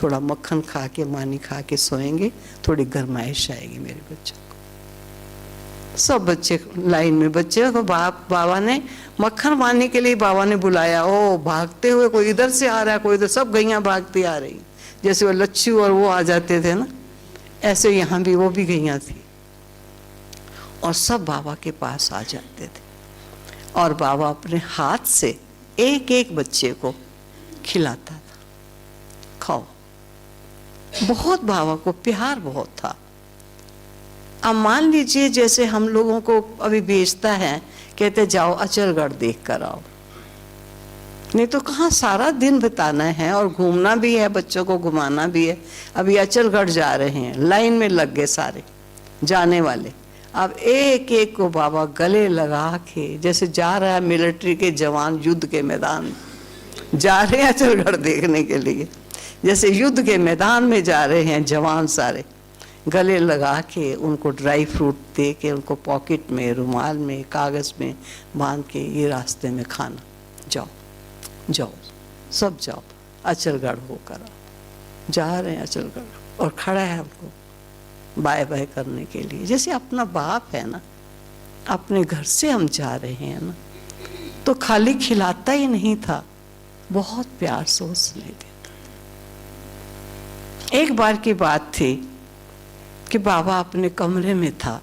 थोड़ा मक्खन खा के, मानी खा के सोएंगे, थोड़ी गरमाइश आएगी मेरे बच्चों को। सब बच्चे लाइन में, बच्चे को बाबा ने मक्खन मारने के लिए बाबा ने बुलाया। ओ भागते हुए, कोई इधर से आ रहा है, कोई इधर, सब गैया भागती आ रही। जैसे वो लच्छू और वो आ जाते थे ना, ऐसे यहाँ भी वो भी गैया थी, और सब बाबा के पास आ जाते थे। और बाबा अपने हाथ से एक एक बच्चे को खिलाता था, खाओ। बहुत बाबा को प्यार बहुत था। अब मान लीजिए जैसे हम लोगों को अभी भेजता है, कहते जाओ अचलगढ़ देख कर आओ, नहीं तो कहाँ सारा दिन बिताना है और घूमना भी है, बच्चों को घुमाना भी है। अभी अचलगढ़ जा रहे हैं, लाइन में लग गए सारे जाने वाले। अब एक एक को बाबा गले लगा के, जैसे जा रहा है मिलिट्री के जवान युद्ध के मैदान में जा रहे हैं अचलगढ़ देखने के लिए, जैसे युद्ध के मैदान में जा रहे हैं जवान सारे, गले लगा के उनको ड्राई फ्रूट दे के, उनको पॉकेट में, रुमाल में, कागज़ में बांध के, ये रास्ते में खाना, जाओ जाओ सब जाओ, अचलगढ़ होकर आओ। जा रहे हैं अचलगढ़, और खड़ा है हमको बाय बाय करने के लिए, जैसे अपना बाप है ना। अपने घर से हम जा रहे हैं ना, तो खाली खिलाता ही नहीं था, बहुत प्यार से उसने देता। एक बार की बात थी कि बाबा अपने कमरे में था,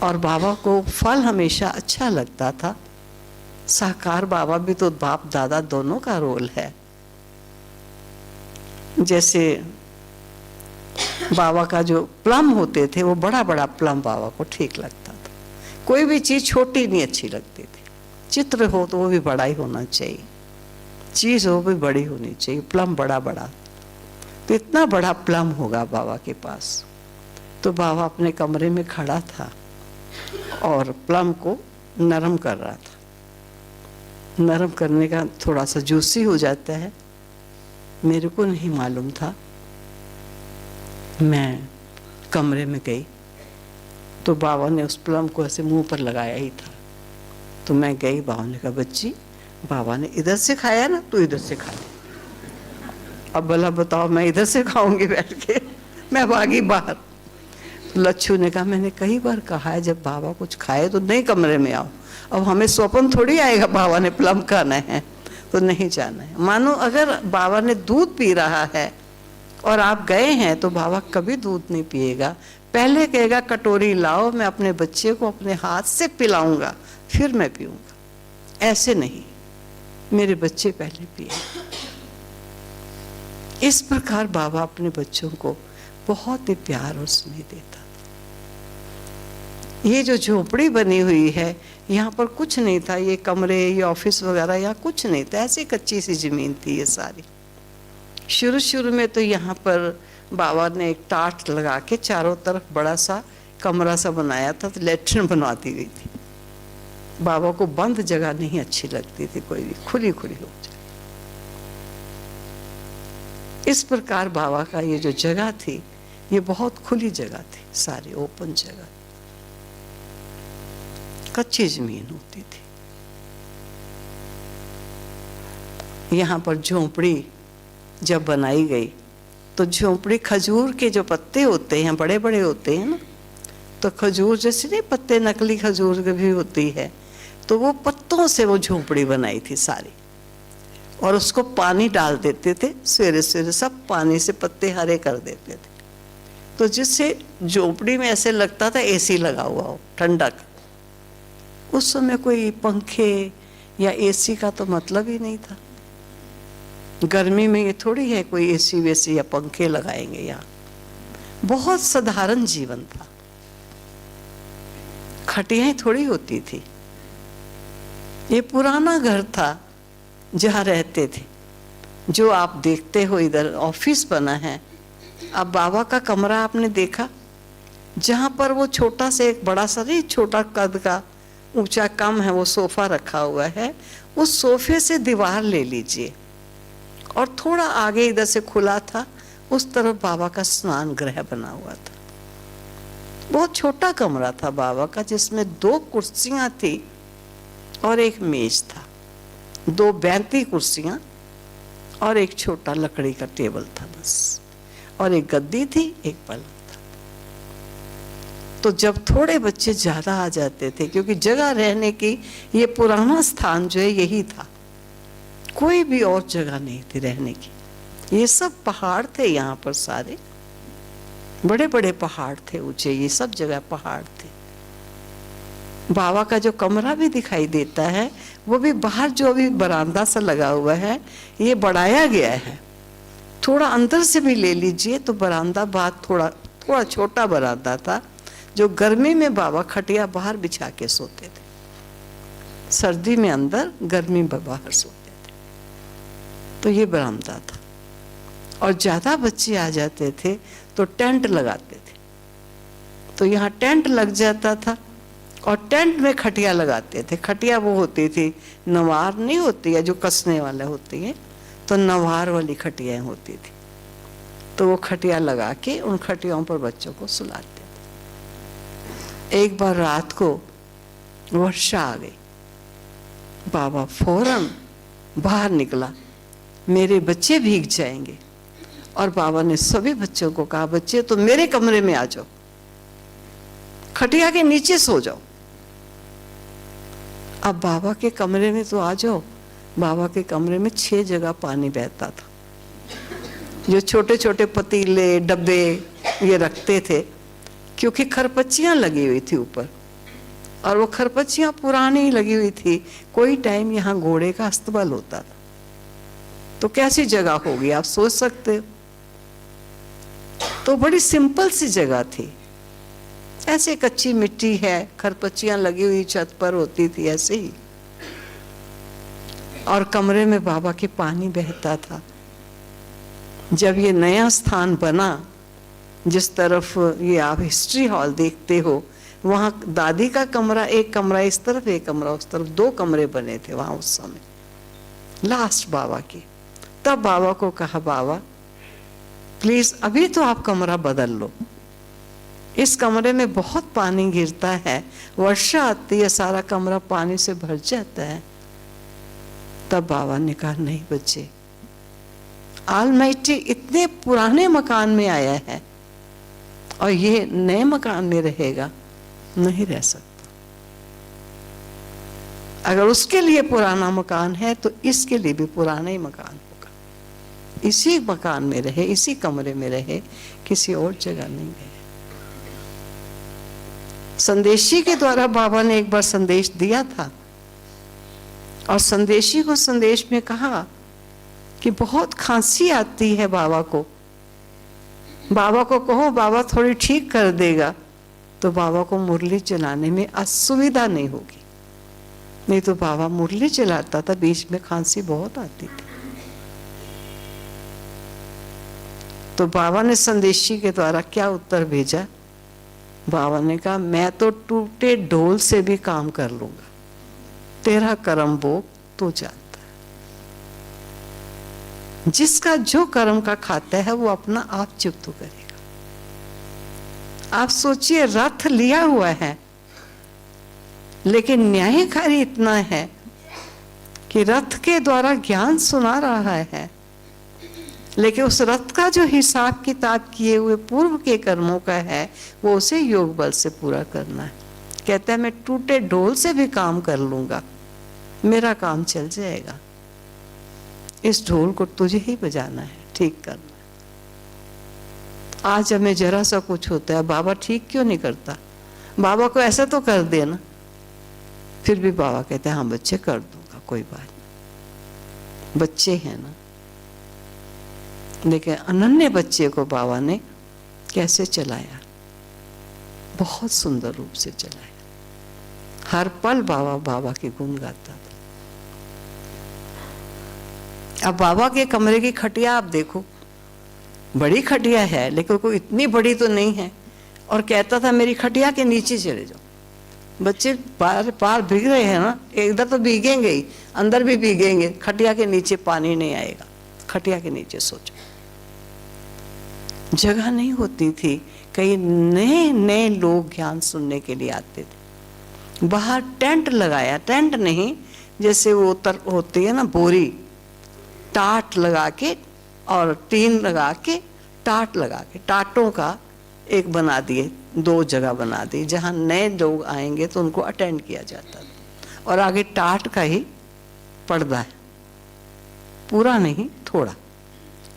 और बाबा को फल हमेशा अच्छा लगता था। साकार बाबा भी तो बाप दादा दोनों का रोल है। जैसे बाबा का जो प्लम होते थे, वो बड़ा बड़ा प्लम बाबा को ठीक लगता था। कोई भी चीज़ छोटी नहीं अच्छी लगती थी। चित्र हो तो वो भी बड़ा ही होना चाहिए, चीज़ हो भी बड़ी होनी चाहिए। प्लम बड़ा बड़ा, तो इतना बड़ा प्लम होगा बाबा के पास। तो बाबा अपने कमरे में खड़ा था और प्लम को नरम कर रहा था। नरम करने का थोड़ा सा जूसी हो जाता है, मेरे को नहीं मालूम था। मैं कमरे में गई तो बाबा ने उस प्लम को ऐसे मुंह पर लगाया ही था। तो मैं गई, बाबा ने कहा बच्ची, बाबा ने इधर से खाया ना, तो इधर से खा ले। अब भला बताओ, मैं इधर से खाऊंगी बैठ के? मैं भागी बाहर। लच्छू ने कहा, मैंने कई बार कहा है जब बाबा कुछ खाए तो नहीं कमरे में आओ। अब हमें स्वप्न थोड़ी आएगा बाबा ने प्लम खाना है तो नहीं जाना है। मानो अगर बाबा ने दूध पी रहा है और आप गए हैं, तो बाबा कभी दूध नहीं पिएगा, पहले कहेगा कटोरी लाओ, मैं अपने बच्चे को अपने हाथ से पिलाऊंगा, फिर मैं पीऊंगा। ऐसे नहीं, मेरे बच्चे पहले पिए। इस प्रकार बाबा अपने बच्चों को बहुत ही प्यार और स्नेह देता। ये जो झोपड़ी बनी हुई है, यहाँ पर कुछ नहीं था, ये कमरे, ये ऑफिस वगैरह यहाँ कुछ नहीं था, ऐसी कच्ची सी जमीन थी ये सारी। शुरू में तो यहाँ पर बाबा ने एक टाट लगा के चारों तरफ बड़ा सा कमरा सा बनाया था, तो लेटरिन बनवा दी गई थी। बाबा को बंद जगह नहीं अच्छी लगती थी, कोई भी खुली खुली हो जाए। इस प्रकार बाबा का ये जो जगह थी, ये बहुत खुली जगह थी, सारी ओपन जगह, कच्ची जमीन होती थी। यहाँ पर झोंपड़ी जब बनाई गई, तो झोंपड़ी खजूर के जो पत्ते होते हैं, बड़े बड़े होते हैं ना, तो खजूर जैसे नहीं पत्ते, नकली खजूर के भी होती है, तो वो पत्तों से वो झोंपड़ी बनाई थी सारी। और उसको पानी डाल देते थे, सवेरे सवेरे सब पानी से पत्ते हरे कर देते थे, तो जिससे झोंपड़ी में ऐसे लगता था एसी लगा हुआ हो, ठंडक। उस समय कोई पंखे या एसी का तो मतलब ही नहीं था। गर्मी में ये थोड़ी है कोई एसी वेसी या पंखे लगाएंगे यहाँ। बहुत साधारण जीवन था, खटियाएं थोड़ी होती थी। ये पुराना घर था जहाँ रहते थे, जो आप देखते हो इधर ऑफिस बना है। अब बाबा का कमरा आपने देखा, जहाँ पर वो छोटा से एक बड़ा सा नहीं, छोटा कद का, ऊंचा कम है, वो सोफा रखा हुआ है। उस सोफे से दीवार ले लीजिए और थोड़ा आगे इधर से खुला था, उस तरफ बाबा का स्नान गृह बना हुआ था। बहुत छोटा कमरा था बाबा का, जिसमें 2 कुर्सियां थी और एक मेज था। 2 बैंती कुर्सियां और एक छोटा लकड़ी का टेबल था बस, और एक गद्दी थी, एक पलंग था। तो जब थोड़े बच्चे ज्यादा आ जाते थे, क्योंकि जगह रहने की, ये पुराना स्थान जो है यही था, कोई भी और जगह नहीं थी रहने की। ये सब पहाड़ थे यहाँ पर, सारे बड़े बड़े पहाड़ थे ऊंचे, ये सब जगह पहाड़ थे। बाबा का जो कमरा भी दिखाई देता है वो भी बाहर जो भी बरामदा सा लगा हुआ है, ये बढ़ाया गया है। थोड़ा अंदर से भी ले लीजिए तो बरामदा बाहर थोड़ा छोटा बरामदा था, जो गर्मी में बाबा खटिया बाहर बिछा के सोते थे, सर्दी में अंदर, गर्मी में बाहर सोते थे। तो ये बरामदा था। और ज्यादा बच्चे आ जाते थे तो टेंट लगाते थे, तो यहाँ टेंट लग जाता था और टेंट में खटिया लगाते थे। खटिया वो होती थी, नवार नहीं होती है जो कसने वाला होती है, तो नवार वाली खटियाएं होती थी। तो वो खटिया लगा के उन खटियाओं पर बच्चों को सुलाते थे। एक बार रात को वर्षा आ गई, बाबा फौरन बाहर निकला, मेरे बच्चे भीग जाएंगे। और बाबा ने सभी बच्चों को कहा, बच्चे तो मेरे कमरे में आ जाओ, खटिया के नीचे सो जाओ। अब बाबा के कमरे में तो आ जाओ। बाबा के कमरे में 6 जगह पानी बहता था, जो छोटे छोटे पतीले डब्बे ये रखते थे, क्योंकि खरपच्चियां लगी हुई थी ऊपर, और वो खरपच्चियां पुरानी लगी हुई थी। कोई टाइम यहाँ घोड़े का अस्तबल होता था, तो कैसी जगह होगी आप सोच सकते हो। तो बड़ी सिंपल सी जगह थी, ऐसे कच्ची मिट्टी है, खरपच्चियां लगी हुई छत पर होती थी ऐसे ही, और कमरे में बाबा के पानी बहता था। जब ये नया स्थान बना, जिस तरफ ये आप हिस्ट्री हॉल देखते हो, वहां दादी का कमरा, एक कमरा इस तरफ, एक कमरा उस तरफ, 2 कमरे बने थे वहां उस समय, लास्ट बाबा की। तब बाबा को कहा, बाबा प्लीज अभी तो आप कमरा बदल लो, इस कमरे में बहुत पानी गिरता है, वर्षा आती है, सारा कमरा पानी से भर जाता है। तब बाबा ने कहा, नहीं बच्चे, ऑलमाइटी इतने पुराने मकान में आया है और ये नए मकान में रहेगा, नहीं रह सकता। अगर उसके लिए पुराना मकान है तो इसके लिए भी पुराना ही मकान होगा। इसी मकान में रहे, इसी कमरे में रहे, किसी और जगह नहीं रहे। संदेशी के द्वारा बाबा ने एक बार संदेश दिया था, और संदेशी को संदेश में कहा कि बहुत खांसी आती है बाबा को, बाबा को कहो बाबा थोड़ी ठीक कर देगा, तो बाबा को मुरली चलाने में असुविधा नहीं होगी। नहीं तो बाबा मुरली चलाता था, बीच में खांसी बहुत आती थी। तो बाबा ने संदेशी के द्वारा क्या उत्तर भेजा? बाबा ने कहा, मैं तो टूटे ढोल से भी काम कर लूंगा, तेरा कर्म भोग तो जानता है। जिसका जो कर्म का खाता है वो अपना आप चुप करेगा। आप सोचिए, रथ लिया हुआ है, लेकिन न्यायकारी इतना है कि रथ के द्वारा ज्ञान सुना रहा है, लेकिन उस रथ का जो हिसाब किताब किए हुए पूर्व के कर्मों का है, वो उसे योग बल से पूरा करना है। कहता है, मैं टूटे ढोल से भी काम कर लूंगा, मेरा काम चल जाएगा। इस ढोल को तुझे ही बजाना है, ठीक करना है। आज हमें जरा सा कुछ होता है, बाबा ठीक क्यों नहीं करता? बाबा को ऐसा तो कर देना। फिर भी बाबा कहते हैं, हाँ बच्चे कर दूंगा, कोई बात नहीं, बच्चे हैं ना। लेकिन अनन्य बच्चे को बाबा ने कैसे चलाया, बहुत सुंदर रूप से चलाया। हर पल बाबा के गुण गाता था। अब बाबा के कमरे की खटिया आप देखो, बड़ी खटिया है, लेकिन कोई इतनी बड़ी तो नहीं है। और कहता था, मेरी खटिया के नीचे चले जाओ। बच्चे पार भीग रहे हैं ना, इधर तो भीगेंगे ही, अंदर भी भीगेंगे, खटिया के नीचे पानी नहीं आएगा, खटिया के नीचे सो जाओ। जगह नहीं होती थी, कई नए नए लोग ज्ञान सुनने के लिए आते थे। बाहर टेंट लगाया, टेंट नहीं, जैसे वो होती है ना बोरी, टाट लगा के और टीन लगा के, टाट लगा के, टाटों का एक बना दिए, 2 जगह बना दी जहाँ नए लोग आएंगे तो उनको अटेंड किया जाता था। और आगे टाट का ही पर्दा है, पूरा नहीं, थोड़ा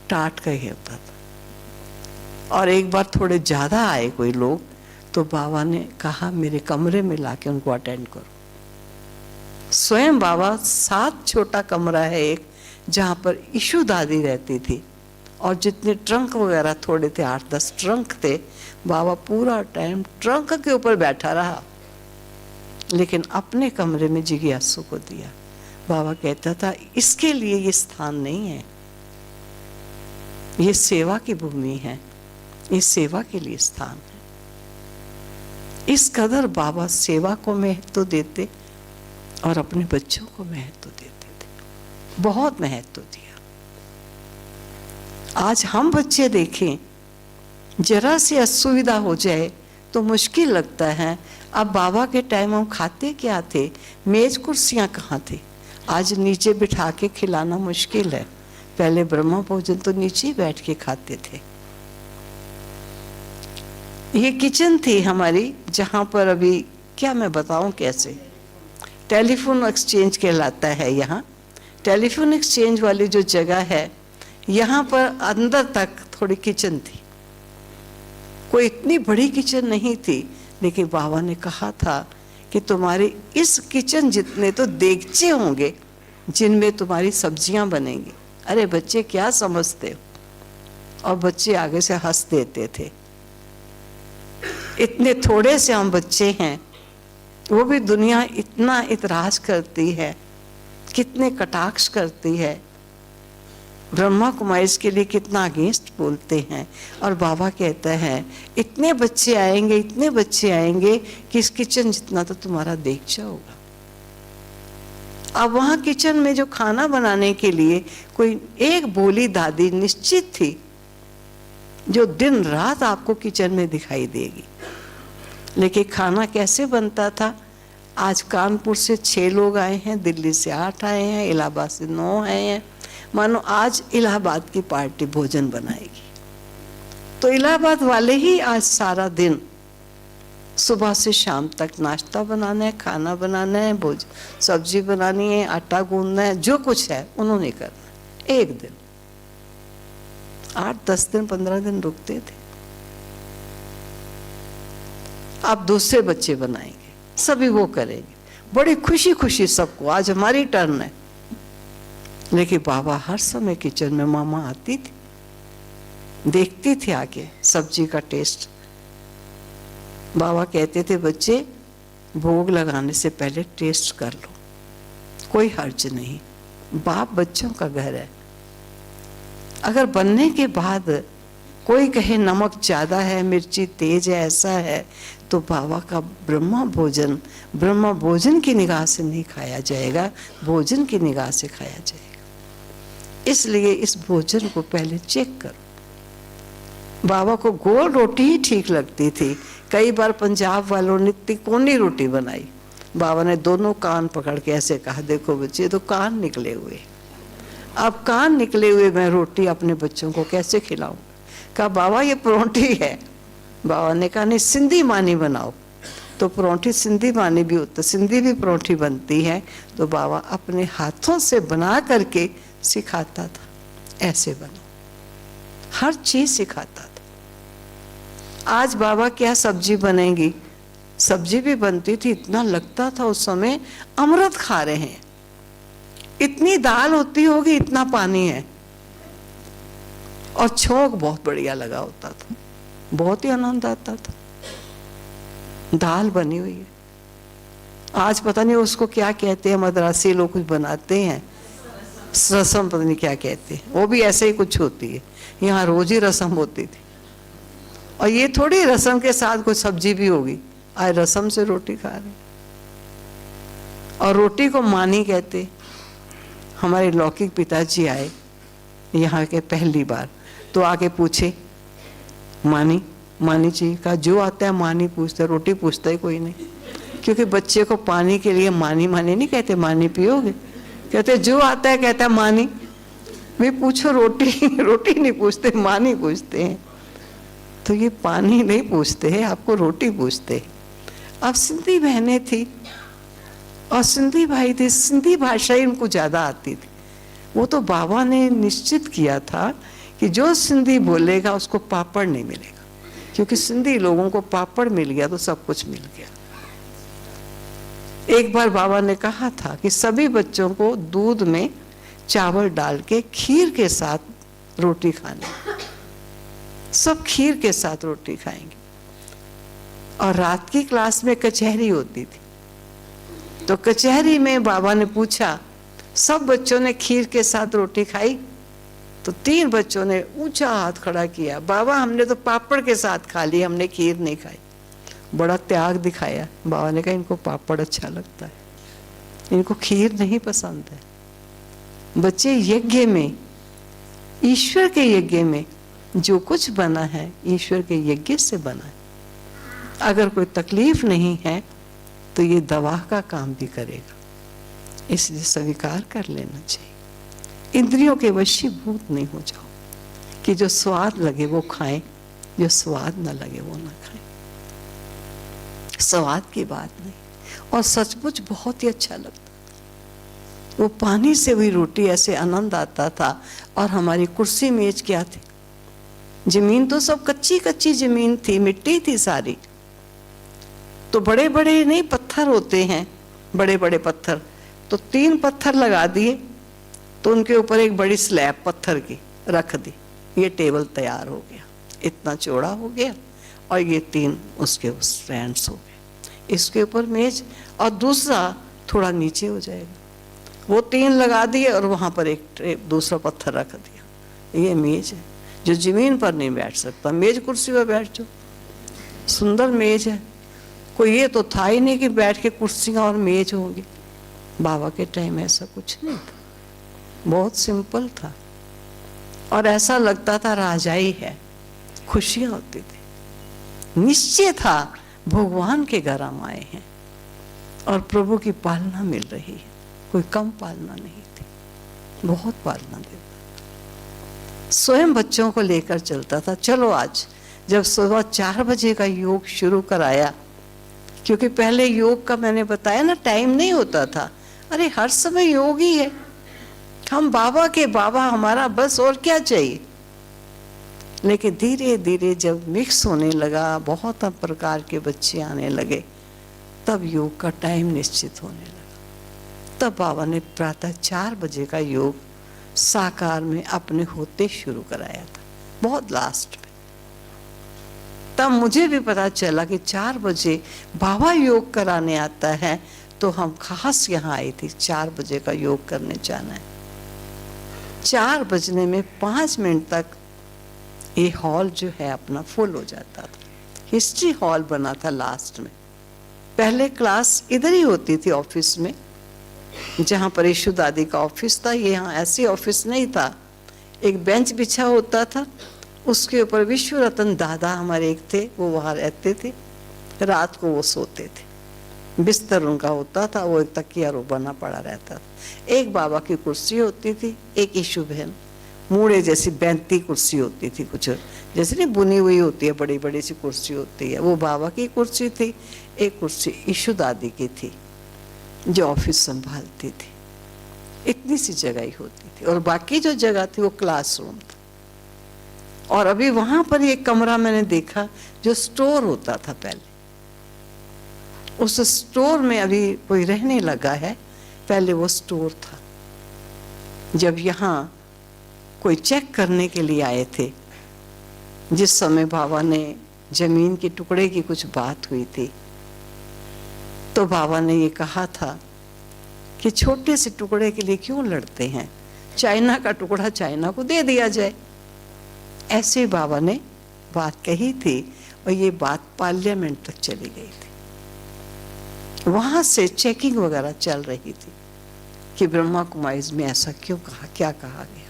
टाट का ही होता था। और एक बार थोड़े ज़्यादा आए कोई लोग, तो बाबा ने कहा मेरे कमरे में लाके उनको अटेंड करो। स्वयं बाबा, 7 छोटा कमरा है एक, जहाँ पर ईशु दादी रहती थी, और जितने ट्रंक वगैरह थोड़े थे, 8-10 ट्रंक थे, बाबा पूरा टाइम ट्रंक के ऊपर बैठा रहा, लेकिन अपने कमरे में जिज्ञासु को दिया। बाबा कहता था इसके लिए ये स्थान नहीं है, ये सेवा की भूमि है, ये सेवा के लिए स्थान है। इस कदर बाबा सेवा को महत्व देते और अपने बच्चों को महत्व देते थे, बहुत महत्व दिया। आज हम बच्चे देखें, जरा सी असुविधा हो जाए तो मुश्किल लगता है। अब बाबा के टाइम हम खाते क्या थे, मेज कुर्सियां कहाँ थे, आज नीचे बिठा के खिलाना मुश्किल है। पहले ब्रह्म भोजन तो नीचे ही बैठ के खाते थे। ये किचन थी हमारी, जहाँ पर अभी क्या मैं बताऊं कैसे, टेलीफोन एक्सचेंज कहलाता है यहाँ। टेलीफोन एक्सचेंज वाली जो जगह है, यहाँ पर अंदर तक थोड़ी किचन थी। कोई इतनी बड़ी किचन नहीं थी, लेकिन बाबा ने कहा था कि तुम्हारी इस किचन जितने तो देगचे होंगे जिनमें तुम्हारी सब्जियां बनेंगी। अरे बच्चे क्या समझते हो, और बच्चे आगे से हंस देते थे। इतने थोड़े से हम बच्चे हैं, वो भी दुनिया इतना इतराज करती है, कितने कटाक्ष करती है, ब्रह्मा कुमारी के लिए कितना अगेंस्ट बोलते हैं। और बाबा कहता है इतने बच्चे आएंगे, इतने बच्चे आएंगे कि इस किचन जितना तो तुम्हारा देगचा होगा। अब वहाँ किचन में जो खाना बनाने के लिए कोई एक भोली दादी निश्चित थी, जो दिन रात आपको किचन में दिखाई देगी। लेकिन खाना कैसे बनता था, आज कानपुर से 6 लोग आए हैं, दिल्ली से 8 आए हैं, इलाहाबाद से 9 आए हैं। मानो आज इलाहाबाद की पार्टी भोजन बनाएगी, तो इलाहाबाद वाले ही आज सारा दिन सुबह से शाम तक नाश्ता बनाना है, खाना बनाना है, भोजन सब्जी बनानी है, आटा गूंदना है, जो कुछ है उन्होंने करना। एक दिन 8-10 दिन 15 दिन रुकते थे। अब दूसरे बच्चे बनाएंगे, सभी वो करेंगे, बड़ी खुशी खुशी सबको, आज हमारी टर्न है। लेकिन बाबा हर समय किचन में, मामा आती थी, देखती थी आके सब्जी का टेस्ट। बाबा कहते थे बच्चे भोग लगाने से पहले टेस्ट कर लो, कोई हर्ज नहीं, बाप बच्चों का घर है। अगर बनने के बाद कोई कहे नमक ज़्यादा है, मिर्ची तेज है, ऐसा है, तो बाबा का ब्रह्मा भोजन की निगाह से नहीं खाया जाएगा, भोजन की निगाह से खाया जाएगा। इसलिए इस भोजन को पहले चेक करो। बाबा को गोल रोटी ही ठीक लगती थी। कई बार पंजाब वालों ने तिकोनी रोटी बनाई, बाबा ने दोनों कान पकड़ के ऐसे कहा, देखो बच्चे तो कान निकले हुए, अब कान निकले हुए मैं रोटी अपने बच्चों को कैसे खिलाऊं। कहा बाबा ये परोंठी है। बाबा ने कहा नहीं सिंधी मानी बनाओ। तो परोंठी सिंधी मानी भी होता, सिंधी भी परोंठी बनती है। तो बाबा अपने हाथों से बना करके सिखाता था, ऐसे बनो, हर चीज सिखाता था। आज बाबा क्या सब्जी बनेगी, सब्जी भी बनती थी, इतना लगता था उस समय अमृत खा रहे हैं। इतनी दाल होती होगी, इतना पानी है, और छोंक बहुत बढ़िया लगा होता था, बहुत ही आनंद आता था। दाल बनी हुई है, आज पता नहीं उसको क्या कहते हैं, मद्रासी लोग कुछ बनाते हैं, रसम पता नहीं क्या कहते हैं, वो भी ऐसे ही कुछ होती है। यहाँ रोज ही रसम होती थी, और ये थोड़ी रसम के साथ कोई सब्जी भी होगी, आज रसम से रोटी खा रहे। और रोटी को मानी कहते। हमारे लौकिक पिताजी आए यहाँ के पहली बार, तो आके पूछे मानी जी का, जो आता है मानी पूछता, रोटी पूछता ही कोई नहीं। क्योंकि बच्चे को पानी के लिए मानी मानी नहीं कहते, मानी पियोगे, कहते जो आता है कहता है मानी। वे पूछो रोटी, रोटी नहीं पूछते, मानी पूछते हैं। तो ये पानी नहीं पूछते हैं, आपको रोटी पूछते हैं। अब सिंधी बहनें थी और सिंधी भाई थे, सिंधी भाषा ही उनको ज़्यादा आती थी। वो तो बाबा ने निश्चित किया था कि जो सिंधी बोलेगा उसको पापड़ नहीं मिलेगा, क्योंकि सिंधी लोगों को पापड़ मिल गया तो सब कुछ मिल गया। एक बार बाबा ने कहा था कि सभी बच्चों को दूध में चावल डाल के खीर के साथ रोटी खानी, सब खीर के साथ रोटी खाएंगे। और रात की क्लास में कचहरी होती थी, तो कचहरी में बाबा ने पूछा सब बच्चों ने खीर के साथ रोटी खाई? तो 3 बच्चों ने ऊंचा हाथ खड़ा किया, बाबा हमने तो पापड़ के साथ खा ली, हमने खीर नहीं खाई। बड़ा त्याग दिखाया। बाबा ने कहा इनको पापड़ अच्छा लगता है, इनको खीर नहीं पसंद है। बच्चे, यज्ञ में, ईश्वर के यज्ञ में जो कुछ बना है ईश्वर के यज्ञ से बना है। अगर कोई तकलीफ नहीं है तो ये दवा का काम भी करेगा, इसलिए स्वीकार कर लेना चाहिए। इंद्रियों के वशीभूत नहीं हो जाओ कि जो स्वाद लगे वो खाएं, जो स्वाद न लगे वो ना खाएं। स्वाद की बात नहीं, और सचमुच बहुत ही अच्छा लगता था। वो पानी से हुई रोटी, ऐसे आनंद आता था। और हमारी कुर्सी मेज क्या थी, जमीन तो सब कच्ची कच्ची जमीन थी, मिट्टी थी सारी। तो बड़े बड़े नहीं पत्थर होते हैं, बड़े बड़े पत्थर, तो 3 पत्थर लगा दिए, तो उनके ऊपर एक बड़ी स्लैब पत्थर की रख दी। ये टेबल तैयार हो गया, इतना चौड़ा हो गया, और ये 3 उसके स्टैंड्स हो गए। इसके ऊपर मेज, और दूसरा थोड़ा नीचे हो जाएगा। वो 3 लगा दिए और वहाँ पर एक दूसरा पत्थर रख दिया। ये मेज है। जो जमीन पर नहीं बैठ सकता, मेज कुर्सी पर बैठ जाओ, सुंदर मेज है। कोई ये तो था ही नहीं कि बैठ के कुर्सियाँ और मेज होंगी। बाबा के टाइम ऐसा कुछ नहीं था, बहुत सिंपल था, और ऐसा लगता था राजाई है। खुशियाँ होती थी, निश्चय था भगवान के घर हम आए हैं और प्रभु की पालना मिल रही है। कोई कम पालना नहीं थी, बहुत पालना देता। स्वयं बच्चों को लेकर चलता था। चलो आज जब सुबह 4 बजे का योग शुरू कराया, क्योंकि पहले योग का मैंने बताया ना टाइम नहीं होता था। अरे हर समय योग ही है, हम बाबा के बाबा, हमारा बस और क्या चाहिए। लेकिन धीरे धीरे जब मिक्स होने लगा, बहुत प्रकार के बच्चे आने लगे, तब योग का टाइम निश्चित होने लगा। तब बाबा ने प्रातः 4 बजे का योग साकार में अपने होते शुरू कराया था, बहुत लास्ट में। तब मुझे भी पता चला कि 4 बजे बाबा योग कराने आता है, तो हम खास यहाँ आई थी 4 बजे का योग करने जाना है। 4 बजने में 5 मिनट तक ये हॉल जो है अपना फुल हो जाता था। हिस्ट्री हॉल बना था लास्ट में। पहले क्लास इधर ही होती थी ऑफिस में, जहाँ पर यशु दादी का ऑफिस था। ये यहाँ ऐसी ऑफिस नहीं था, एक बेंच बिछा होता था, उसके ऊपर विश्व रतन दादा हमारे एक थे, वो वहाँ रहते थे। रात को वो सोते थे, बिस्तर उनका होता था, वो एक तकिया रो बना पड़ा रहता था। एक बाबा की कुर्सी होती थी, एक यशु बहन मूड़े जैसी बैंती कुर्सी होती थी, कुछ जैसे नहीं बुनी हुई होती है, बड़ी बड़ी सी कुर्सी होती है, वो बाबा की कुर्सी थी। एक कुर्सी यशु दादी की थी जो ऑफिस संभालती थी। इतनी सी जगह ही होती थी, और बाकी जो जगह थी वो क्लासरूम था। और अभी वहां पर एक कमरा मैंने देखा जो स्टोर होता था पहले, उस स्टोर में अभी कोई रहने लगा है, पहले वो स्टोर था। जब यहाँ कोई चेक करने के लिए आए थे, जिस समय बाबा ने जमीन के टुकड़े की कुछ बात हुई थी, तो बाबा ने ये कहा था कि छोटे से टुकड़े के लिए क्यों लड़ते हैं, चाइना का टुकड़ा चाइना को दे दिया जाए। ऐसे बाबा ने बात कही थी, और ये बात पार्लियामेंट तक चली गई थी। वहां से चेकिंग वगैरह चल रही थी कि ब्रह्मा कुमारीज में ऐसा क्यों कहा, क्या कहा गया।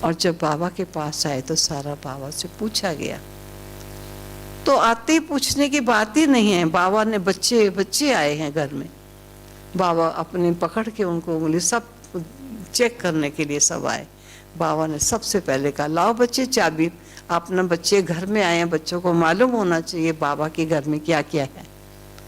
और जब बाबा के पास आए तो सारा बाबा से पूछा गया तो आते ही पूछने की बात ही नहीं है। बाबा ने बच्चे बच्चे आए हैं घर में, बाबा अपने पकड़ के उनको उंगली सब चेक करने के लिए सब आए। बाबा ने सबसे पहले कहा लाओ बच्चे चाबी, अपना बच्चे घर में आए हैं, बच्चों को मालूम होना चाहिए बाबा के घर में क्या क्या है।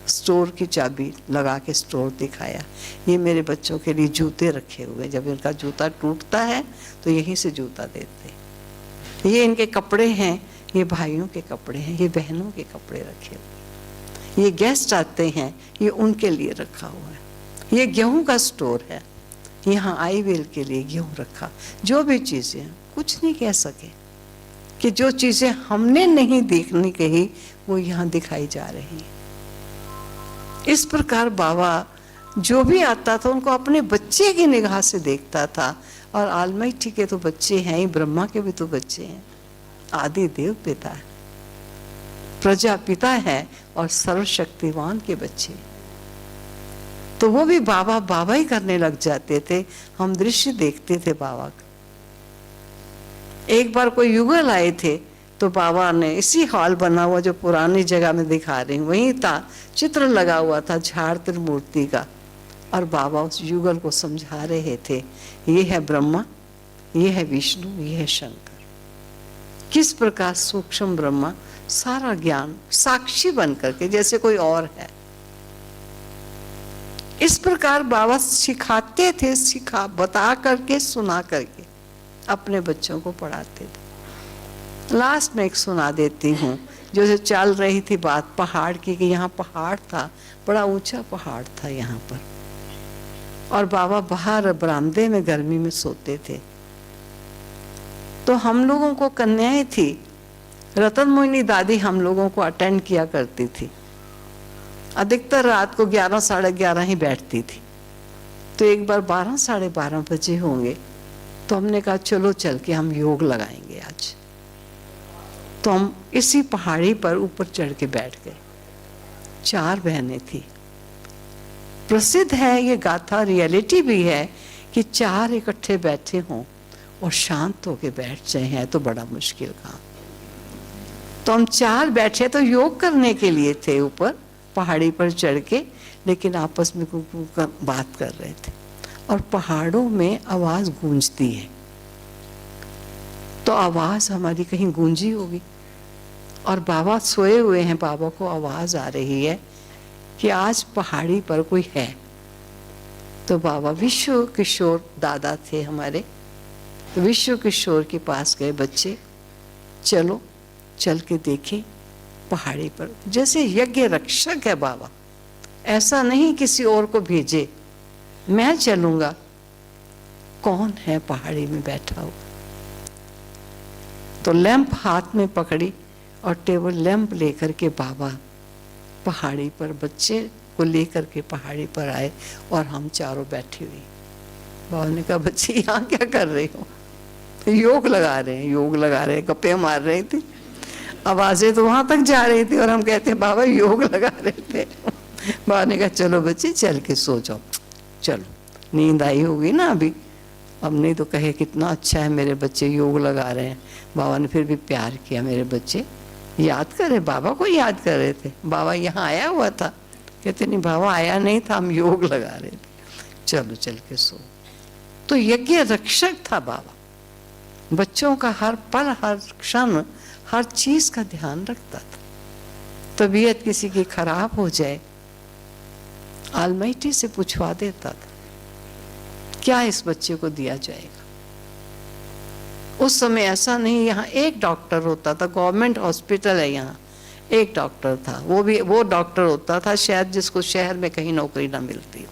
स्टोर की चाबी लगा के स्टोर दिखाया, ये मेरे बच्चों के लिए जूते रखे हुए, जब इनका जूता टूटता है तो यहीं से जूता देते। ये इनके कपड़े हैं, ये भाइयों के कपड़े हैं, ये बहनों के कपड़े रखे हुए, ये गेस्ट आते हैं, ये उनके लिए रखा हुआ है। ये गेहूं का स्टोर है, यहाँ आई वेल के लिए गेहूं रखा। जो भी चीजें, कुछ नहीं कह सके कि जो चीजें हमने नहीं देखनी कही वो यहाँ दिखाई जा रही है। इस प्रकार बाबा जो भी आता था उनको अपने बच्चे की निगाह से देखता था। और आलमाइटी के तो बच्चे हैं ही, ब्रह्मा के भी तो बच्चे हैं, आदि देव पिता है, प्रजापिता है और सर्वशक्तिवान के बच्चे। तो वो भी बाबा बाबा ही करने लग जाते थे। हम दृश्य देखते थे बाबा का। एक बार कोई युगल आए थे तो बाबा ने इसी हॉल बना हुआ जो पुरानी जगह में दिखा रही हूँ, वहीं था, चित्र लगा हुआ था झाड़ त्रिमूर्ति का, और बाबा उस युगल को समझा रहे थे ये है ब्रह्मा, ये है विष्णु, ये है शंकर। किस प्रकार सूक्ष्म ब्रह्मा सारा ज्ञान साक्षी बन करके जैसे कोई और है, इस प्रकार बाबा सिखाते थे, बता करके सुना करके अपने बच्चों को पढ़ाते थे। लास्ट में एक सुना देती हूँ, जो चल रही थी बात पहाड़ की, कि यहाँ पहाड़ था, बड़ा ऊंचा पहाड़ था यहाँ पर, और बाबा बाहर बरामदे में गर्मी में सोते थे। तो हम लोगों को कन्याएं थी, रतन मोहिनी दादी हम लोगों को अटेंड किया करती थी, अधिकतर रात को 11 साढ़े 11 ही बैठती थी। तो एक बार 12 साढ़े 12 बजे होंगे तो हमने कहा चलो चल के हम योग लगाएंगे आज। तो हम इसी पहाड़ी पर ऊपर चढ़ के बैठ गए। 4 बहनें थी। प्रसिद्ध है ये गाथा, रियलिटी भी है कि 4 इकट्ठे बैठे हों और शांत होके बैठ जाए हैं तो बड़ा मुश्किल काम। तो हम 4 बैठे तो योग करने के लिए थे ऊपर पहाड़ी पर चढ़ के, लेकिन आपस में बात कर रहे थे और पहाड़ों में आवाज गूंजती है। तो आवाज हमारी कहीं गूंजी होगी और बाबा सोए हुए हैं, बाबा को आवाज आ रही है कि आज पहाड़ी पर कोई है। तो बाबा विश्व किशोर दादा थे हमारे, तो विश्व किशोर के पास गए, बच्चे चलो चल के देखें पहाड़ी पर। जैसे यज्ञ रक्षक है बाबा, ऐसा नहीं किसी और को भेजे, मैं चलूंगा, कौन है पहाड़ी में बैठा हुआ। तो लैंप हाथ में पकड़ी और टेबल लैंप लेकर के बाबा पहाड़ी पर बच्चे को लेकर के पहाड़ी पर आए और हम चारों बैठी हुई। बाबा ने कहा बच्चे यहाँ क्या कर रहे हो? योग लगा रहे हैं, योग लगा रहे हैं, गप्पे मार रहे थे, आवाजें तो वहां तक जा रही थी और हम कहते हैं बाबा योग लगा रहे थे। बाबा ने कहा चलो बच्चे चल के सो जाओ, चलो नींद आई होगी ना अभी, अब नहीं तो कहे कितना अच्छा है मेरे बच्चे योग लगा रहे हैं। बाबा ने फिर भी प्यार किया, मेरे बच्चे याद करे, बाबा को याद कर रहे थे। बाबा यहाँ आया हुआ था? कहते नहीं बाबा आया नहीं था, हम योग लगा रहे थे, चलो चल के सो। तो यज्ञ रक्षक था बाबा, बच्चों का हर पल हर क्षण हर चीज का ध्यान रखता था। तबीयत किसी की खराब हो जाए आलमाइटी से पूछवा देता था क्या इस बच्चे को दिया जाएगा। उस समय ऐसा नहीं, यहाँ एक डॉक्टर होता था, गवर्नमेंट हॉस्पिटल है यहाँ, एक डॉक्टर था, वो डॉक्टर होता था शायद जिसको शहर में कहीं नौकरी ना मिलती,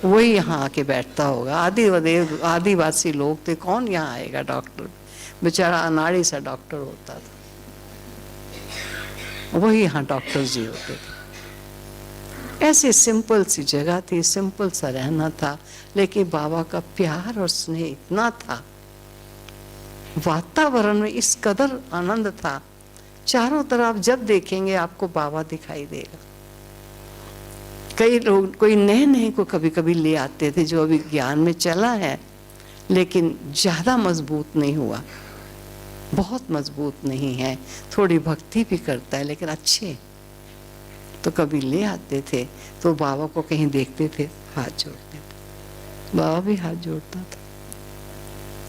वही यहाँ आके बैठता होगा। आदिवासी लोग थे, कौन यहाँ आएगा डॉक्टर, बेचारा अनाड़ी सा डॉक्टर होता था, वही यहाँ डॉक्टर जी होते थे। ऐसे सिंपल सी जगह थी, सिंपल सा रहना था, लेकिन बाबा का प्यार और स्नेह इतना था, वातावरण में इस कदर आनंद था, चारों तरफ जब देखेंगे आपको बाबा दिखाई देगा। कई लोग कोई नए नए को कभी कभी ले आते थे जो अभी ज्ञान में चला है लेकिन ज्यादा मजबूत नहीं हुआ, बहुत मजबूत नहीं है, थोड़ी भक्ति भी करता है लेकिन अच्छे। तो कभी ले आते थे तो बाबा को कहीं देखते थे हाथ जोड़ते थे, बाबा भी हाथ जोड़ता था।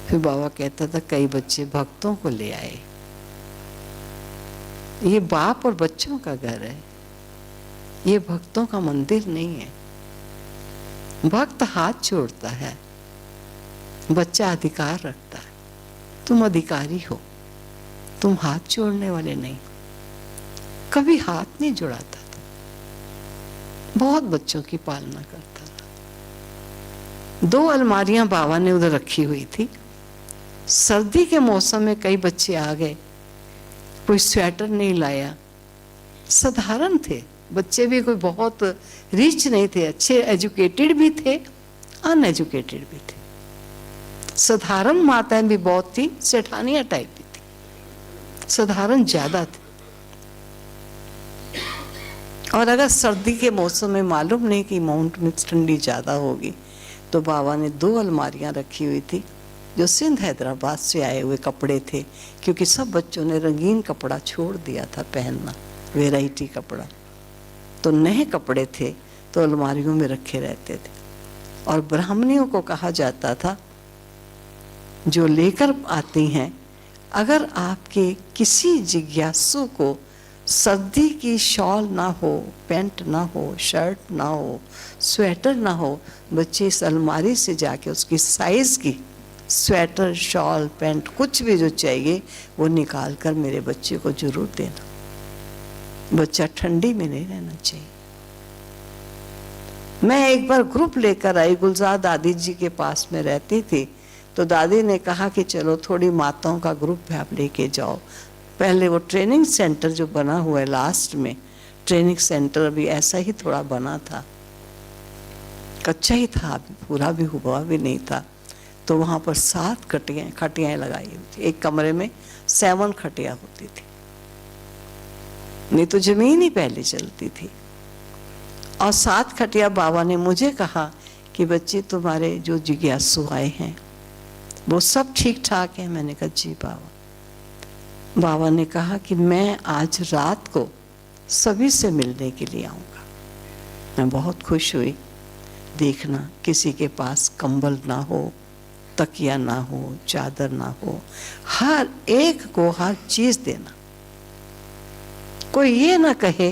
फिर बाबा कहता था कई बच्चे भक्तों को ले आए। ये बाप और बच्चों का घर है, ये भक्तों का मंदिर नहीं है। भक्त हाथ जोड़ता है, बच्चा अधिकार रखता है। तुम अधिकारी हो, तुम हाथ जोड़ने वाले नहीं। कभी हाथ नहीं जुड़ाता था, बहुत बच्चों की पालना करता था। 2 अलमारियां बाबा ने उधर रखी हुई थी। सर्दी के मौसम में कई बच्चे आ गए, कोई स्वेटर नहीं लाया, साधारण थे बच्चे भी, कोई बहुत रिच नहीं थे, अच्छे एजुकेटेड भी थे, अनएजुकेटेड भी थे। साधारण माताएं भी बहुत थी, सेठानिया टाइप भी थी, साधारण ज्यादा थे। और अगर सर्दी के मौसम में मालूम नहीं कि माउंट में ठंडी ज्यादा होगी, तो बाबा ने 2 अलमारियां रखी हुई थी जो सिंध हैदराबाद से आए हुए कपड़े थे, क्योंकि सब बच्चों ने रंगीन कपड़ा छोड़ दिया था पहनना, वेराइटी कपड़ा। तो नए कपड़े थे तो अलमारियों में रखे रहते थे। और ब्राह्मणियों को कहा जाता था जो लेकर आती हैं, अगर आपके किसी जिज्ञासु को सर्दी की शॉल ना हो, पैंट ना हो, शर्ट ना हो, स्वेटर ना हो, बच्चे इस अलमारी से जाके उसकी साइज की स्वेटर, शॉल, पैंट, कुछ भी जो चाहिए वो निकाल कर मेरे बच्चे को जरूर देना। बच्चा ठंडी में नहीं रहना चाहिए। मैं एक बार ग्रुप लेकर आई, गुलजार दादी जी के पास में रहती थी, तो दादी ने कहा कि चलो थोड़ी माताओं का ग्रुप भी आप लेके जाओ। पहले वो ट्रेनिंग सेंटर जो बना हुआ है लास्ट में, ट्रेनिंग सेंटर अभी ऐसा ही थोड़ा बना था, कच्चा ही था, पूरा भी हुआ भी नहीं था। तो वहाँ पर 7 खटियाएं लगाई हुई थी, एक कमरे में 7 खटिया होती थी, नहीं तो जमीन ही पहले चलती थी। और 7 खटिया बाबा ने मुझे कहा कि बच्चे तुम्हारे जो जिज्ञासु आए हैं वो सब ठीक ठाक है। मैंने कहा जी बाबा। बाबा ने कहा कि मैं आज रात को सभी से मिलने के लिए आऊँगा। मैं बहुत खुश हुई। देखना किसी के पास कंबल ना हो, तकिया ना हो, चादर ना हो, हर एक को हर चीज देना। कोई ये ना कहे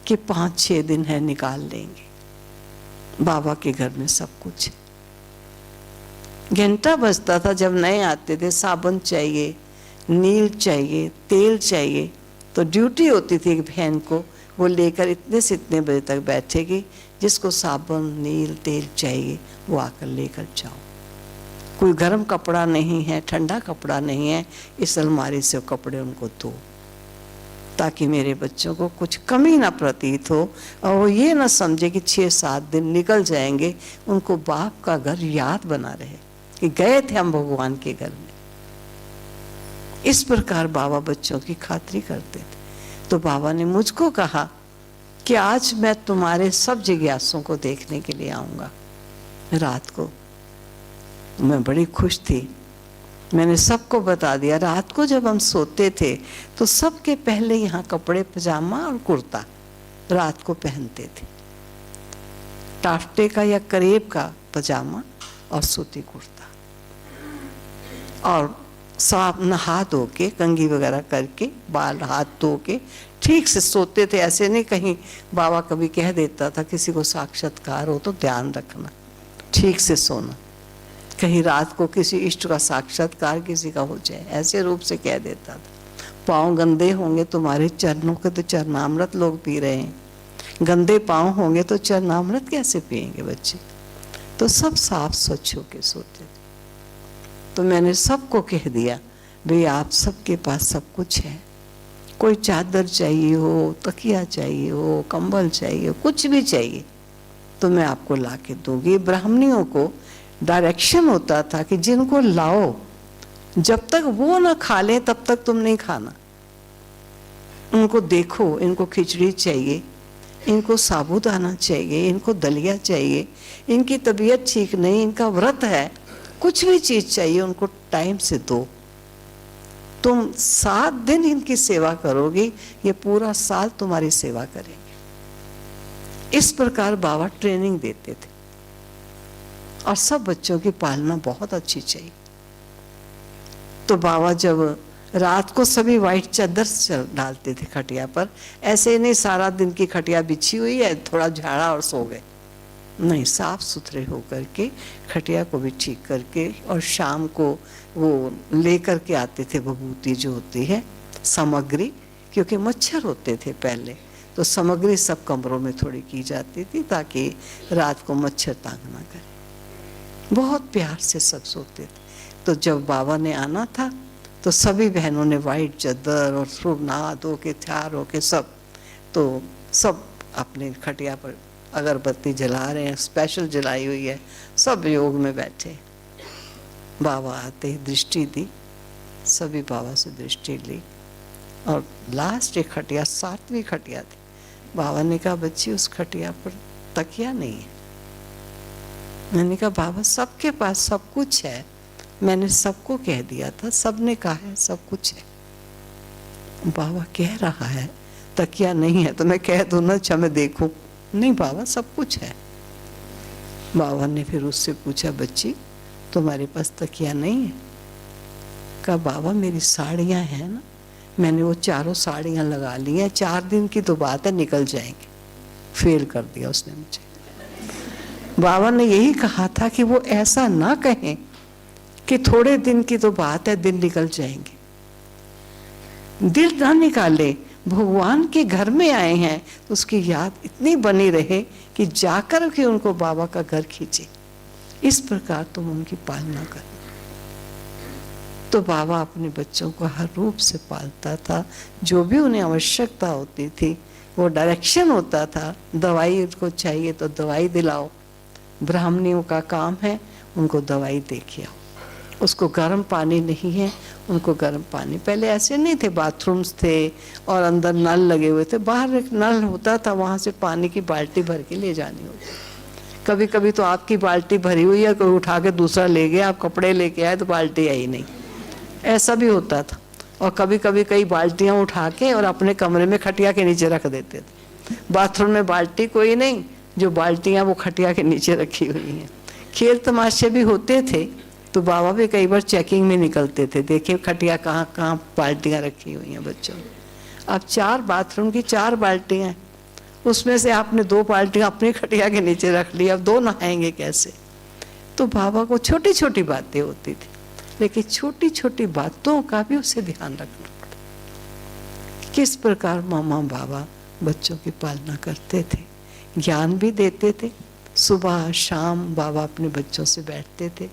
कि 5-6 दिन है निकाल लेंगे। बाबा के घर में सब कुछ है। घंटा बजता था जब नए आते थे, साबुन चाहिए, नील चाहिए, तेल चाहिए, तो ड्यूटी होती थी एक बहन को, वो लेकर इतने से इतने बजे तक बैठेगी, जिसको साबुन, नील, तेल चाहिए वो आकर लेकर जाओ। कोई गर्म कपड़ा नहीं है, ठंडा कपड़ा नहीं है, इस अलमारी से वो कपड़े उनको दो, ताकि मेरे बच्चों को कुछ कमी ना प्रतीत हो और वो ये ना समझे कि 6-7 दिन निकल जाएंगे, उनको बाप का घर याद बना रहे कि गए थे हम भगवान के घर में। इस प्रकार बाबा बच्चों की खातिरी करते थे। तो बाबा ने मुझको कहा कि आज मैं तुम्हारे सब जिज्ञासों को देखने के लिए आऊँगा रात को। मैं बड़ी खुश थी। मैंने सबको बता दिया। रात को जब हम सोते थे तो सबके पहले यहाँ कपड़े, पजामा और कुर्ता रात को पहनते थे, टाफ्टे का या करेब का पजामा और सूती कुर्ता, और साफ नहा धो के, कंघी वगैरह करके, बाल हाथ धो के ठीक से सोते थे। ऐसे नहीं कहीं बाबा कभी कह देता था किसी को साक्षात्कार हो तो ध्यान रखना, ठीक से सोना, कहीं रात को किसी इष्ट का साक्षात्कार किसी का हो जाए, ऐसे रूप से कह देता था। पाँव गंदे होंगे तुम्हारे चरणों के तो चरणामृत लोग पी रहे हैं, गंदे पाँव होंगे तो चरणामृत कैसे पिएंगे बच्चे। तो सब साफ स्वच्छ होके सोते थे। तो मैंने सबको कह दिया भाई आप सबके पास सब कुछ है, कोई चादर चाहिए हो, तकिया चाहिए हो, कंबल चाहिए हो, कुछ भी चाहिए तो मैं आपको ला के दूंगी। ब्राह्मणियों को डायरेक्शन होता था कि जिनको लाओ, जब तक वो ना खा ले तब तक तुम नहीं खाना। उनको देखो, इनको खिचड़ी चाहिए, इनको साबूदाना चाहिए, इनको दलिया चाहिए, इनकी तबीयत ठीक नहीं, इनका व्रत है, कुछ भी चीज चाहिए उनको टाइम से दो। तुम 7 दिन इनकी सेवा करोगी, ये पूरा साल तुम्हारी सेवा करेंगे। इस प्रकार बाबा ट्रेनिंग देते थे और सब बच्चों की पालना बहुत अच्छी चाहिए। तो बाबा जब रात को सभी वाइट चादर डालते थे खटिया पर, ऐसे ही नहीं सारा दिन की खटिया बिछी हुई है, थोड़ा झाड़ा और सो गए, नहीं, साफ सुथरे होकर के खटिया को भी ठीक करके, और शाम को वो लेकर के आते थे विभूति जो होती है सामग्री, क्योंकि मच्छर होते थे पहले, तो सामग्री सब कमरों में थोड़ी की जाती थी ताकि रात को मच्छर तंग ना करे। बहुत प्यार से सब सोते थे। तो जब बाबा ने आना था तो सभी बहनों ने वाइट चादर और खूब नहा धो के तैयार होके सब अपने खटिया पर अगरबत्ती जला रहे हैं, स्पेशल जलाई हुई है, सब योग में बैठे। बाबा आते ही दृष्टि दी, सभी बाबा से दृष्टि ली, और लास्ट एक खटिया 7वीं खटिया थी। बाबा ने कहा बच्ची उस खटिया पर तकिया नहीं है। मैंने कहा बाबा सबके पास सब कुछ है, मैंने सबको कह दिया था, सबने कहा है सब कुछ है। बाबा कह रहा है तकिया नहीं है, तो मैं कह दूं ना, अच्छा मैं देखूं, नहीं बाबा सब कुछ है। बाबा ने फिर उससे पूछा बच्ची तुम्हारे पास तकिया नहीं है? कहा बाबा मेरी साड़ियां हैं ना, मैंने वो चारों साड़ियां लगा ली हैं, 4 दिन की तो बात है, निकल जाएंगे। फेल कर दिया उसने मुझे। बाबा ने यही कहा था कि वो ऐसा ना कहें कि थोड़े दिन की तो बात है, दिन निकल जाएंगे। दिल ना निकाले, भगवान के घर में आए हैं तो उसकी याद इतनी बनी रहे कि जाकर के उनको बाबा का घर खींचे। इस प्रकार तुम उनकी पालना कर। तो बाबा अपने बच्चों को हर रूप से पालता था, जो भी उन्हें आवश्यकता होती थी, वो डायरेक्शन होता था। दवाई उनको चाहिए तो दवाई दिलाओ, ब्राह्मणियों का काम है उनको दवाई दे के आओ। उसको गर्म पानी नहीं है, उनको गर्म पानी, पहले ऐसे नहीं थे, बाथरूम्स थे और अंदर नल लगे हुए थे, बाहर एक नल होता था, वहाँ से पानी की बाल्टी भर के ले जानी होती। कभी कभी तो आपकी बाल्टी भरी हुई है, कोई उठा के दूसरा ले गया, आप कपड़े लेके आए तो बाल्टी आई नहीं, ऐसा भी होता था। और कभी कभी कई बाल्टियाँ उठा के और अपने कमरे में खटिया के नीचे रख देते थे। बाथरूम में बाल्टी कोई नहीं, जो बाल्टियाँ वो खटिया के नीचे रखी हुई हैं। खेल तमाशे भी होते थे, तो बाबा भी कई बार चेकिंग में निकलते थे, देखिए खटिया कहाँ कहाँ बाल्टियाँ रखी हुई हैं बच्चों। अब 4 बाथरूम की 4 बाल्टियाँ हैं, उसमें से आपने 2 बाल्टियाँ अपनी खटिया के नीचे रख ली, अब 2 नहाएंगे कैसे? तो बाबा को छोटी छोटी बातें होती थी, लेकिन छोटी छोटी बातों का भी उसे ध्यान रखना पड़ता। किस प्रकार मामा बाबा बच्चों की पालना करते थे, ज्ञान भी देते थे। सुबह शाम बाबा अपने बच्चों से बैठते थे,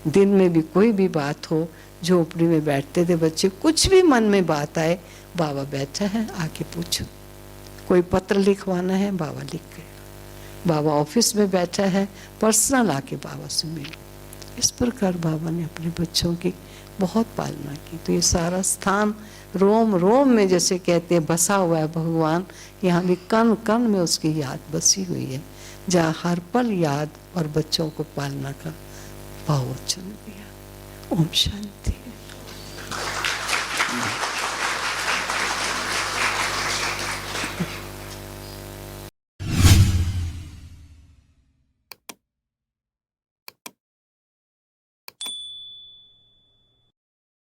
दिन में भी कोई भी बात हो, झोपड़ी में बैठते थे बच्चे, कुछ भी मन में बात आए, बाबा बैठा है आके पूछो। कोई पत्र लिखवाना है, बाबा लिख गए। बाबा ऑफिस में बैठा है, पर्सनल आके बाबा से मिलो। इस प्रकार बाबा ने अपने बच्चों की बहुत पालना की। तो ये सारा स्थान रोम रोम में, जैसे कहते हैं, बसा हुआ है भगवान। यहाँ भी कण कण में उसकी याद बसी हुई है, जहाँ हर पल याद और बच्चों को पालना का भाव वचन दिया। ओम शांति।